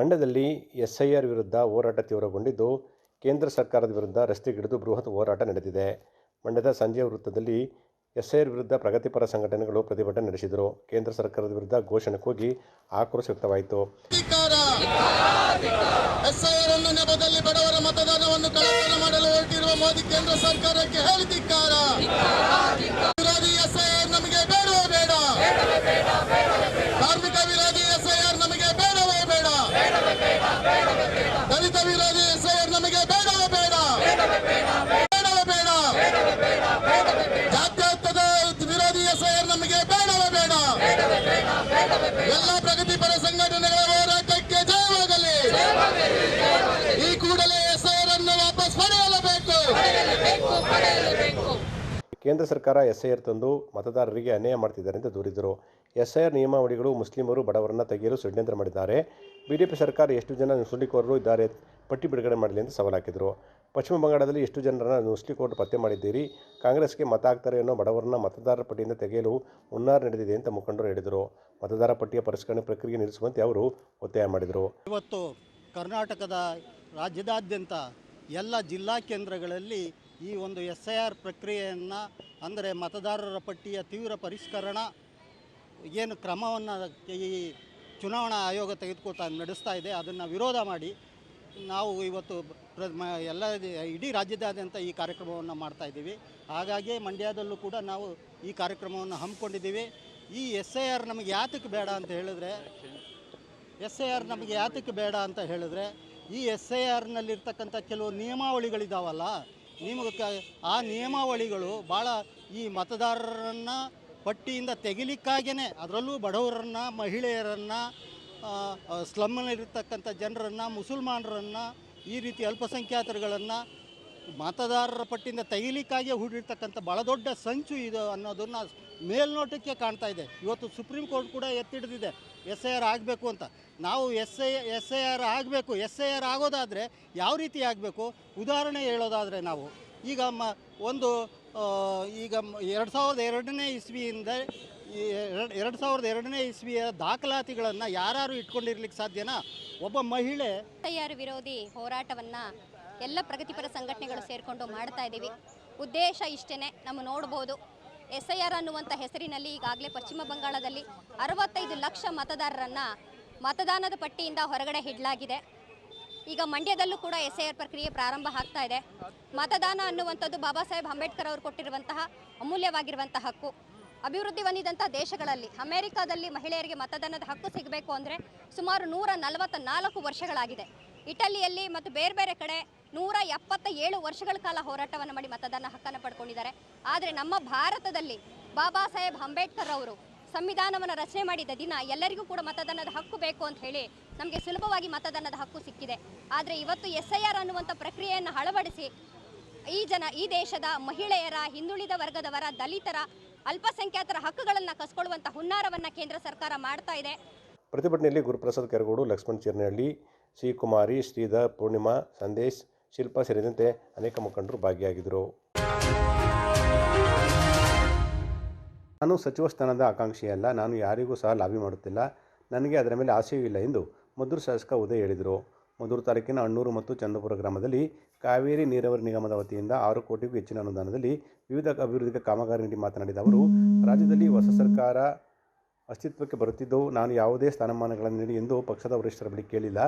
ಮಂಡ್ಯದಲ್ಲಿ ಎಸ್ಐಆರ್ ವಿರುದ್ಧ ಹೋರಾಟ ತೀವ್ರಗೊಂಡಿದ್ದು, ಕೇಂದ್ರ ಸರ್ಕಾರದ ವಿರುದ್ಧ ರಸ್ತೆಗಿಳಿದು ಬೃಹತ್ ಹೋರಾಟ ನಡೆದಿದೆ. ಮಂಡ್ಯದ ಸಂಜೆ ವೃತ್ತದಲ್ಲಿ ಎಸ್ಐಆರ್ ವಿರುದ್ಧ ಪ್ರಗತಿಪರ ಸಂಘಟನೆಗಳು ಪ್ರತಿಭಟನೆ ನಡೆಸಿದರು. ಕೇಂದ್ರ ಸರ್ಕಾರದ ವಿರುದ್ಧ ಘೋಷಣೆ ಕೂಗಿ ಆಕ್ರೋಶ ವ್ಯಕ್ತವಾಯಿತು. ಎಸ್ಐಆರ್ ಅನ್ನು ನೆಪದಲ್ಲಿ ಬಡವರ ಮತದಾನವನ್ನು ಕಳ್ಳತನ ಮಾಡಲು ಹೊರಟಿರುವ ಮೋದಿ ಕೇಂದ್ರ ಸರ್ಕಾರಕ್ಕೆ ಹೇಳಿ ಧಿಕ್ಕಾರ. ವಿರೋಧಿ ಎಸ್ಐಆರ್ ನಮಗೆ ಬೇಡವೇ ಬೇಡ. ಕಾರ್ಮಿಕ ವಿರೋಧಿ ಎಸ್ಐಆರ್ ನಮಗೆ ಬೇಡವೇ ಬೇಡ. ದಲಿತ ವಿರೋಧಿ ಎಸ್ಐಆರ್ ನಮಗೆ ಬೇಡವೇ ಬೇಡ. ಬೇಡವೇ ಬೇಡ. ಜಾತ್ಯತೀತ ವಿರೋಧಿ ಎಸ್ಐಆರ್ ನಮಗೆ ಬೇಡವೇ ಬೇಡ. ಎಲ್ಲ ಪ್ರಗತಿಪರ ಸಂಘಟನೆಗಳ ಹೋರಾಟಕ್ಕೆ ಜಯವಾಗಲಿ. ಈ ಕೂಡಲೇ ಎಸ್ಐಆರ್ ಅನ್ನು ವಾಪಸ್ ಪಡೆಯಲೇಬೇಕು. ಕೇಂದ್ರ ಸರ್ಕಾರ ಎಸ್ಐಆರ್ ತಂದು ಮತದಾರರಿಗೆ ಅನ್ಯಾಯ ಮಾಡ್ತಿದ್ದಾರೆ ಎಂದು ದೂರಿದರು. ಎಸ್ಐಆರ್ ನಿಯಮಾವಳಿಗಳು ಮುಸ್ಲಿಮರು ಬಡವರನ್ನು ತೆಗೆಯಲು ಷಡ್ಯಂತ್ರ ಮಾಡಿದ್ದಾರೆ. ಬಿಜೆಪಿ ಸರ್ಕಾರ ಎಷ್ಟು ಜನ ನುಸುಳುಕೋರರು ಇದ್ದಾರೆ ಪಟ್ಟಿ ಬಿಡುಗಡೆ ಮಾಡಲಿ ಎಂದು ಸವಾಲು ಹಾಕಿದರು. ಪಶ್ಚಿಮ ಬಂಗಾಳದಲ್ಲಿ ಎಷ್ಟು ಜನರನ್ನು ನುಸುಳುಕೋರರು ಪತ್ತೆ ಮಾಡಿದ್ದೀರಿ, ಕಾಂಗ್ರೆಸ್ಗೆ ಮತ ಹಾಕ್ತಾರೆ ಅನ್ನೋ ಬಡವರನ್ನ ಮತದಾರರ ಪಟ್ಟಿಯಿಂದ ತೆಗೆಯಲು ಹುನ್ನಾರ ನಡೆದಿದೆ ಅಂತ ಮುಖಂಡರು ಹೇಳಿದರು. ಮತದಾರ ಪಟ್ಟಿಯ ಪರಿಷ್ಕರಣೆ ಪ್ರಕ್ರಿಯೆ ನಿಲ್ಲಿಸುವಂತೆ ಅವರು ಒತ್ತಾಯ ಮಾಡಿದರು. ಇವತ್ತು ಕರ್ನಾಟಕದ ರಾಜ್ಯದಾದ್ಯಂತ ಎಲ್ಲ ಜಿಲ್ಲಾ ಕೇಂದ್ರಗಳಲ್ಲಿ ಈ ಒಂದು ಎಸ್ಐಆರ್ ಪ್ರಕ್ರಿಯೆಯನ್ನು, ಅಂದರೆ ಮತದಾರರ ಪಟ್ಟಿಯ ತೀವ್ರ ಪರಿಷ್ಕರಣಾ ಏನು ಕ್ರಮವನ್ನು ಈ ಚುನಾವಣಾ ಆಯೋಗ ನಡೆಸ್ತಾ ಇದೆ, ಅದನ್ನು ವಿರೋಧ ಮಾಡಿ ನಾವು ಇವತ್ತು ಎಲ್ಲ ಇಡೀ ರಾಜ್ಯದಾದ್ಯಂತ ಈ ಕಾರ್ಯಕ್ರಮವನ್ನು ಮಾಡ್ತಾಯಿದ್ದೀವಿ. ಹಾಗಾಗಿ ಮಂಡ್ಯದಲ್ಲೂ ಕೂಡ ನಾವು ಈ ಕಾರ್ಯಕ್ರಮವನ್ನು ಹಮ್ಮಿಕೊಂಡಿದ್ದೀವಿ. ಈ ಎಸ್ಐಆರ್ ನಮಗೆ ಯಾತಕ್ಕೆ ಬೇಡ ಅಂತ ಹೇಳಿದ್ರೆ ಈ ಎಸ್ಐಆರ್ನಲ್ಲಿರ್ತಕ್ಕಂಥ ಕೆಲವು ನಿಯಮಾವಳಿಗಳಿದ್ದಾವಲ್ಲ, ಆ ನಿಯಮಾವಳಿಗಳು ಭಾಳ ಈ ಮತದಾರರನ್ನು ಪಟ್ಟಿಯಿಂದ ತೆಗಿಲಿಕ್ಕಾಗೇ, ಅದರಲ್ಲೂ ಬಡವರನ್ನು, ಮಹಿಳೆಯರನ್ನು, ಸ್ಲಮ್ನಲ್ಲಿರ್ತಕ್ಕಂಥ ಜನರನ್ನು, ಮುಸಲ್ಮಾನರನ್ನು, ಈ ರೀತಿ ಅಲ್ಪಸಂಖ್ಯಾತರುಗಳನ್ನು ಮತದಾರರ ಪಟ್ಟಿಯಿಂದ ತೆಗಿಲಿಕ್ಕಾಗಿ ಹೂಡಿರ್ತಕ್ಕಂಥ ಭಾಳ ದೊಡ್ಡ ಸಂಚು ಇದು ಅನ್ನೋದನ್ನು ಮೇಲ್ನೋಟಕ್ಕೆ ಕಾಣ್ತಾ ಇದೆ. ಇವತ್ತು ಸುಪ್ರೀಂ ಕೋರ್ಟ್ ಕೂಡ ಎತ್ತಿಡಿದಿದೆ ಎಸ್ಐಆರ್ ಆಗಬೇಕು ಅಂತ. ನಾವು ಎಸ್ಐಆರ್ ಆಗಬೇಕು, ಎಸ್ಐಆರ್ ಆಗೋದಾದರೆ ಯಾವ ರೀತಿ ಆಗಬೇಕು ಉದಾಹರಣೆ ಹೇಳೋದಾದರೆ, ನಾವು ಈಗ ಈಗ 2002ನೇ ಇಸ್ವಿಯಿಂದ 2002ನೇ ಇಸ್ವಿಯ ದಾಖಲಾತಿಗಳನ್ನು ಯಾರು ಇಟ್ಕೊಂಡಿರ್ಲಿಕ್ಕೆ ಸಾಧ್ಯನಾ? ಒಬ್ಬ ಮಹಿಳೆ ಎಸ್ಐಆರ್ ವಿರೋಧಿ ಹೋರಾಟವನ್ನು ಎಲ್ಲ ಪ್ರಗತಿಪರ ಸಂಘಟನೆಗಳು ಸೇರಿಕೊಂಡು ಮಾಡ್ತಾ ಇದ್ದೀವಿ. ಉದ್ದೇಶ ಇಷ್ಟೇ, ನಮ್ಮ ನೋಡ್ಬೋದು ಎಸ್ಐಆರ್ ಅನ್ನುವಂಥ ಹೆಸರಿನಲ್ಲಿ ಈಗಾಗಲೇ ಪಶ್ಚಿಮ ಬಂಗಾಳದಲ್ಲಿ 65 ಲಕ್ಷ ಮತದಾರರನ್ನು ಮತದಾನದ ಪಟ್ಟಿಯಿಂದ ಹೊರಗಡೆ ಇಡಲಾಗಿದೆ. ಈಗ ಮಂಡ್ಯದಲ್ಲೂ ಕೂಡ ಎಸ್ಐಆರ್ ಪ್ರಕ್ರಿಯೆ ಪ್ರಾರಂಭ ಆಗ್ತಾ ಇದೆ. ಮತದಾನ ಅನ್ನುವಂಥದ್ದು ಬಾಬಾ ಸಾಹೇಬ್ ಅಂಬೇಡ್ಕರ್ ಅವರು ಕೊಟ್ಟಿರುವಂತಹ ಅಮೂಲ್ಯವಾಗಿರುವಂತಹ ಹಕ್ಕು. ಅಭಿವೃದ್ಧಿ ಹೊಂದಿದಂಥ ದೇಶಗಳಲ್ಲಿ, ಅಮೆರಿಕಾದಲ್ಲಿ ಮಹಿಳೆಯರಿಗೆ ಮತದಾನದ ಹಕ್ಕು ಸಿಗಬೇಕು ಅಂದರೆ ಸುಮಾರು 144 ವರ್ಷಗಳಾಗಿದೆ. ಇಟಲಿಯಲ್ಲಿ ಮತ್ತು ಬೇರೆ ಬೇರೆ ಕಡೆ 177 ವರ್ಷಗಳ ಕಾಲ ಹೋರಾಟವನ್ನು ಮಾಡಿ ಮತದಾನ ಹಕ್ಕನ್ನು ಪಡ್ಕೊಂಡಿದ್ದಾರೆ. ಆದರೆ ನಮ್ಮ ಭಾರತದಲ್ಲಿ ಬಾಬಾ ಸಾಹೇಬ್ ಅಂಬೇಡ್ಕರ್ ಅವರು ಸಂವಿಧಾನವನ್ನು ರಚನೆ ಮಾಡಿದ ದಿನ ಎಲ್ಲರಿಗೂ ಕೂಡ ಮತದಾನದ ಹಕ್ಕು ಬೇಕು ಅಂತ ಹೇಳಿ ನಮಗೆ ಸುಲಭವಾಗಿ ಮತದಾನದ ಹಕ್ಕು ಸಿಕ್ಕಿದೆ. ಆದರೆ ಇವತ್ತು ಎಸ್ಐಆರ್ ಅನ್ನುವಂಥ ಪ್ರಕ್ರಿಯೆಯನ್ನು ಅಳವಡಿಸಿ ಈ ದೇಶದ ಮಹಿಳೆಯರ, ಹಿಂದುಳಿದ ವರ್ಗದವರ, ದಲಿತರ, ಅಲ್ಪಸಂಖ್ಯಾತರ ಹಕ್ಕುಗಳನ್ನು ಕಸ್ಕೊಳ್ಳುವಂಥ ಹುನ್ನಾರವನ್ನು ಕೇಂದ್ರ ಸರ್ಕಾರ ಮಾಡ್ತಾ ಇದೆ. ಪ್ರತಿಭಟನೆಯಲ್ಲಿ ಗುರುಪ್ರಸಾದ್ ಕೆರಗೋಡು, ಲಕ್ಷ್ಮಣ್ ಚಿರ್ನಹಳ್ಳಿ, ಸಿ ಕುಮಾರಿ, ಶ್ರೀಧರ್, ಪೂರ್ಣಿಮಾ, ಸಂದೇಶ್, ಶಿಲ್ಪಾ ಸೇರಿದಂತೆ ಅನೇಕ ಮುಖಂಡರು ಭಾಗಿಯಾಗಿದ್ದರು. ನಾನು ಸಚಿವ ಸ್ಥಾನದ ಆಕಾಂಕ್ಷಿಯಲ್ಲ, ನಾನು ಯಾರಿಗೂ ಸಹ ಲಾಬಿ ಮಾಡುತ್ತಿಲ್ಲ, ನನಗೆ ಅದರ ಮೇಲೆ ಆಸೆಯೂ ಇಲ್ಲ ಎಂದು ಮದ್ದೂರು ಶಾಸಕ ಉದಯ್ ಹೇಳಿದರು. ಮದ್ದೂರು ತಾಲೂಕಿನ ಅಣ್ಣೂರು ಮತ್ತು ಚಂದ್ರಪುರ ಗ್ರಾಮದಲ್ಲಿ ಕಾವೇರಿ ನೀರಾವರಿ ನಿಗಮದ ವತಿಯಿಂದ 6 ಕೋಟಿಗೂ ಹೆಚ್ಚಿನ ಅನುದಾನದಲ್ಲಿ ವಿವಿಧ ಅಭಿವೃದ್ಧಿ ಕಾಮಗಾರಿ ನೀಡಿ ಮಾತನಾಡಿದ ಅವರು, ರಾಜ್ಯದಲ್ಲಿ ಹೊಸ ಸರ್ಕಾರ ಅಸ್ತಿತ್ವಕ್ಕೆ ಬರುತ್ತಿದ್ದು ನಾನು ಯಾವುದೇ ಸ್ಥಾನಮಾನಗಳನ್ನು ನೀಡಿ ಎಂದು ಪಕ್ಷದ ವರಿಷ್ಠರ ಬಳಿ ಕೇಳಿಲ್ಲ.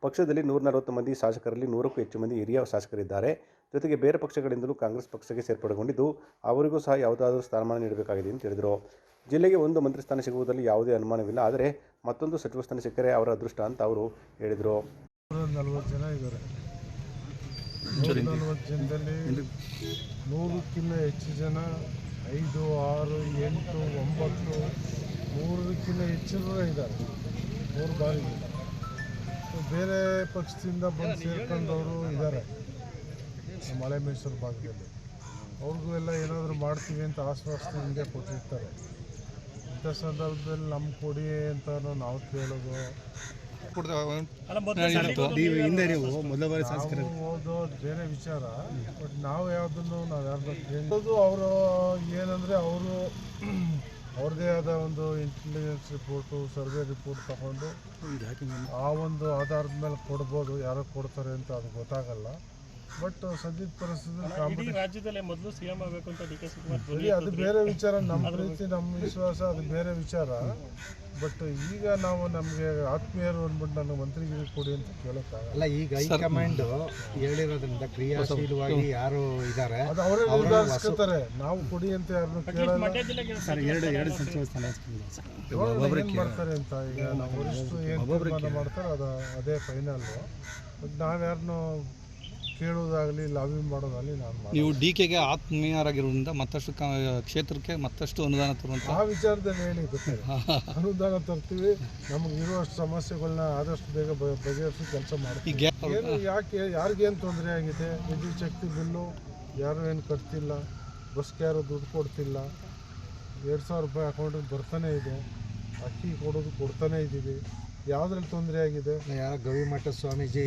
ಪಕ್ಷದಲ್ಲಿ 140 ಮಂದಿ ಶಾಸಕರಲ್ಲಿ 100ಕ್ಕೂ ಹೆಚ್ಚು ಮಂದಿ ಹಿರಿಯ ಶಾಸಕರಿದ್ದಾರೆ. ಜೊತೆಗೆ ಬೇರೆ ಪಕ್ಷಗಳಿಂದಲೂ ಕಾಂಗ್ರೆಸ್ ಪಕ್ಷಕ್ಕೆ ಸೇರ್ಪಡೆಗೊಂಡಿದ್ದು ಅವರಿಗೂ ಸಹ ಯಾವುದಾದರೂ ಸ್ಥಾನಮಾನ ನೀಡಬೇಕಾಗಿದೆ ಎಂದು ಹೇಳಿದರು. ಜಿಲ್ಲೆಗೆ ಒಂದು ಮಂತ್ರಿ ಸ್ಥಾನ ಸಿಗುವುದರಲ್ಲಿ ಯಾವುದೇ ಅನುಮಾನವಿಲ್ಲ, ಆದರೆ ಮತ್ತೊಂದು ಸಚಿವ ಸ್ಥಾನ ಸಿಕ್ಕರೆ ಅವರ ಅದೃಷ್ಟ ಅಂತ ಅವರು ಹೇಳಿದರು. 140 ಜನ ಇದ್ದಾರೆ. 140 ಜನದಲ್ಲಿ 100ಕ್ಕಿಂತ ಹೆಚ್ಚು ಜನ 5, 6, 8, 9, 3ಕ್ಕಿಂತ ಹೆಚ್ಚು ಇದ್ದಾರೆ. 3 ಬಾರಿ ಬೇರೆ ಪಕ್ಷದಿಂದ ಬಂದು ಸೇರ್ಕೊಂಡವರು ಇದ್ದಾರೆ. ಮಲೆ ಮೈಸೂರು ಭಾಗದಲ್ಲಿ ಅವ್ರಿಗೂ ಎಲ್ಲ ಏನಾದರೂ ಮಾಡ್ತೀವಿ ಅಂತ ಆಶ್ವಾಸನೆ ಹಿಂದೆ ಕೊಟ್ಟಿರ್ತಾರೆ. ಇಂಥ ಸಂದರ್ಭದಲ್ಲಿ ನಮ್ಮ ಕೊಡಿ ಅಂತ ನಾವು ಕೇಳೋದು, ಓದೋ ಬೇರೆ ವಿಚಾರ. ಬಟ್ ನಾವು ಯಾವುದನ್ನು ಯಾರನ್ನ ಕೇಳೋದು, ಅವರು ಏನಂದರೆ ಅವರು ಅವ್ರದ್ದೇ ಆದ ಒಂದು ಇಂಟೆಲಿಜೆನ್ಸ್ ರಿಪೋರ್ಟು, ಸರ್ವೆ ರಿಪೋರ್ಟ್ ತಗೊಂಡು ಆ ಒಂದು ಆಧಾರದ ಮೇಲೆ ಕೊಡ್ಬೋದು. ಯಾರೋ ಕೊಡ್ತಾರೆ ಅಂತ ಅದು ಗೊತ್ತಾಗಲ್ಲ. ಬಟ್ ಸದ್ಯದ ಪರಿಸ್ಥಿತಿ ರಾಜ್ಯದಲ್ಲೇ ಮೊದಲು ಸಿಎಂ ಆಗಬೇಕು ಅಂತ ಡಿ ಕೆ ಶಿವಕುಮಾರ್ ಅದು ಬೇರೆ ವಿಚಾರ. ನಮ್ಮ ಪ್ರೀತಿ, ನಮ್ಮ ವಿಶ್ವಾಸ ಅದು ಬೇರೆ ವಿಚಾರ. ಬಟ್ ಈಗ ನಾವು ನಮಗೆ ಆತ್ಮೀಯರು ಅಂದ್ಬಿಟ್ಟು ನನಗೆ ಮಂತ್ರಿಗಿರಿ ಕೊಡಿ ಅಂತ ಕೇಳೋಕ್ಕಾಗಲ್ಲ. ಅಲ್ಲ, ಈಗ ಹೈಕಮಾಂಡ್ ಹೇಳಿರೋದ್ರಿಂದ ಕ್ರಿಯಾಶೀಲವಾಗಿ ಯಾರು ಇದ್ದಾರೆ ಅದು ಅವರೇ ನಿರ್ಧರಿಸ್ಕೊತಾರೆ. ನಾವು ಕೊಡಿ ಅಂತ ಯಾರನ್ನು ಕೇಳಲ್ಲ. ಏನು ಮಾಡ್ತಾರೆ ಅಂತ ಈಗ ನಾವು ವರಿಷ್ಠರು ಏನು ತೀರ್ಮಾನ ಮಾಡ್ತಾರೆ ಅದೇ ಫೈನಲ್ಲು. ನಾವ್ಯಾರನ್ನೂ ಕೇಳೋದಾಗಲಿ ಲಾಬಿ ಮಾಡೋದಾಗಲಿ ನಾನು ನೀವು ಡಿ ಕೆಗೆ ಆತ್ಮೀಯರಾಗಿರೋದ್ರಿಂದ ಮತ್ತಷ್ಟು ಕ್ಷೇತ್ರಕ್ಕೆ ಮತ್ತಷ್ಟು ಅನುದಾನ ತರುವಂಥ ಆ ವಿಚಾರದಲ್ಲಿ ಹೇಳಿ ಗೊತ್ತಿದೆ. ಅನುದಾನ ತರ್ತೀವಿ, ನಮಗಿರುವಷ್ಟು ಸಮಸ್ಯೆಗಳನ್ನ ಆದಷ್ಟು ಬೇಗ ಬಗೆಹರಿಸಿ ಕೆಲಸ ಮಾಡ್ತೀವಿ. ಏನು ಯಾಕೆ ಯಾರಿಗೇನು ತೊಂದರೆ ಆಗಿದೆ? ವಿದ್ಯುತ್ ಶಕ್ತಿ ಬಿಲ್ಲು ಯಾರು ಏನು ಕಟ್ತಿಲ್ಲ, ಬಸ್ಗೆ ಯಾರು ದುಡ್ಡು ಕೊಡ್ತಿಲ್ಲ, 2,000 ರೂಪಾಯಿ ಅಕೌಂಟಿಗೆ ಬರ್ತಾನೆ ಇದೆ, ಅಕ್ಕಿ ಕೊಡ್ತಾನೆ ಇದ್ದೀವಿ. ಯಾವುದ್ರಲ್ಲಿ ತೊಂದರೆ ಆಗಿದೆ? ಯಾರ ಗವಿಮಠ ಸ್ವಾಮೀಜಿ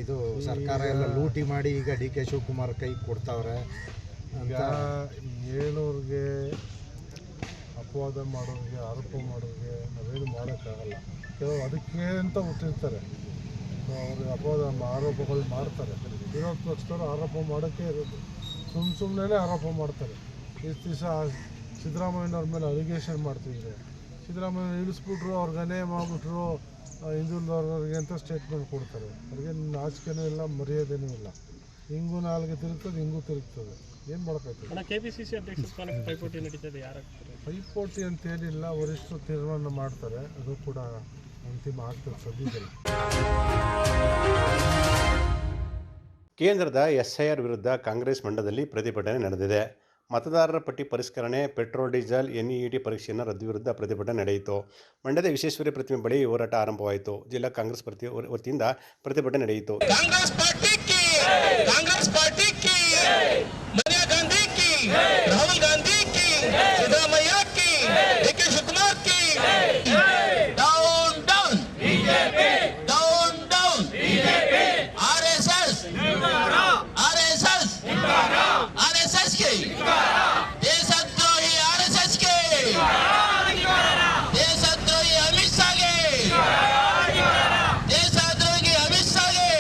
ಇದು ಸರ್ಕಾರ ಎಲ್ಲ ಲೂಟಿ ಮಾಡಿ ಈಗ ಡಿ ಕೆ ಶಿವಕುಮಾರ್ ಕೈ ಕೊಡ್ತಾವ್ರೆ ಅಂತ ಹೇಳೋರಿಗೆ, ಅಪವಾದ ಮಾಡೋರಿಗೆ, ಆರೋಪ ಮಾಡೋರಿಗೆ ನಾವೇನು ಮಾಡೋಕ್ಕಾಗಲ್ಲ. ಕೆಲವು ಅದಕ್ಕೆ ಅಂತ ಹುಟ್ಟಿರ್ತಾರೆ, ಅವರು ಅಪವಾದ ಆರೋಪಗಳು ಮಾಡ್ತಾರೆ. ವಿರೋಧ ಪಕ್ಷದವರು ಆರೋಪ ಮಾಡೋಕ್ಕೆ ಇರೋದು, ಸುಮ್ಮನೆ ಆರೋಪ ಮಾಡ್ತಾರೆ. ಇಷ್ಟು ದಿವಸ ಸಿದ್ದರಾಮಯ್ಯನವ್ರ ಮೇಲೆ ಅಲಿಗೇಷನ್ ಮಾಡ್ತಿದ್ರು. ಸಿದ್ದರಾಮಯ್ಯ ಇಳಿಸ್ಬಿಟ್ರು, ಅವ್ರಿಗೆ ಅನ್ಯಾಯ ಮಾಡಿಬಿಟ್ರು, ಹಿಂದುಳಿದವ್ರಿಗೆ ಅಂತ ಸ್ಟೇಟ್ಮೆಂಟ್ ಕೊಡ್ತಾರೆ. ಅವ್ರಿಗೆ ನಾಚಿಕೆನೂ ಇಲ್ಲ, ಮರ್ಯಾದೆನೂ ಇಲ್ಲ. ಹಿಂಗೂ ನಾಲ್ಗೆ ತಿರುಗ್ತದೆ, ಹಿಂಗೂ ತಿರುಗ್ತದೆ. ಏನು ಮಾಡೋಕ್ಕಾಗ್ತದೆ? ಕೆಪಿಸಿಸಿ ಅಧ್ಯಕ್ಷ ಸ್ಥಾನಕ್ಕೆ ಪೈಪೋಟಿ ನಡೀತದೆ. ಪೈಪೋಟಿ ಅಂತೇನಿಲ್ಲ, ವರಿಷ್ಠರು ತೀರ್ಮಾನ ಮಾಡ್ತಾರೆ. ಅದು ಕೂಡ ಅಂತಿಮ ಆಗ್ತದೆ ಸದ್ಯದಲ್ಲಿ. ಕೇಂದ್ರದ SIR ವಿರುದ್ಧ ಕಾಂಗ್ರೆಸ್ ಮಂಡ್ಯದಲ್ಲಿ ಪ್ರತಿಭಟನೆ ನಡೆದಿದೆ. ಮತದಾರರ ಪಟ್ಟಿ ಪರಿಷ್ಕರಣೆ, ಪೆಟ್ರೋಲ್ ಡೀಸೆಲ್ NEET ಪರೀಕ್ಷೆಯನ್ನು ರದ್ದು ವಿರುದ್ಧ ಪ್ರತಿಭಟನೆ ನಡೆಯಿತು. ಮಂಡ್ಯದ ವಿಶ್ವೇಶ್ವರಯ್ಯ ಪ್ರತಿಮೆ ಬಳಿ ಹೋರಾಟ ಆರಂಭವಾಯಿತು. ಜಿಲ್ಲಾ ಕಾಂಗ್ರೆಸ್ ವತಿಯಿಂದ ಪ್ರತಿಭಟನೆ ನಡೆಯಿತು. कांग्रेस पार्टी की सोनिया गांधी की, राहुल गांधी की, सिद्धरामैया की, DK शिवकुमार की, down down BJP, down down BJP, RSS के देशद्रोही, RSS के देशद्रोही अमित शाह के, देशद्रोही अमित शाह के,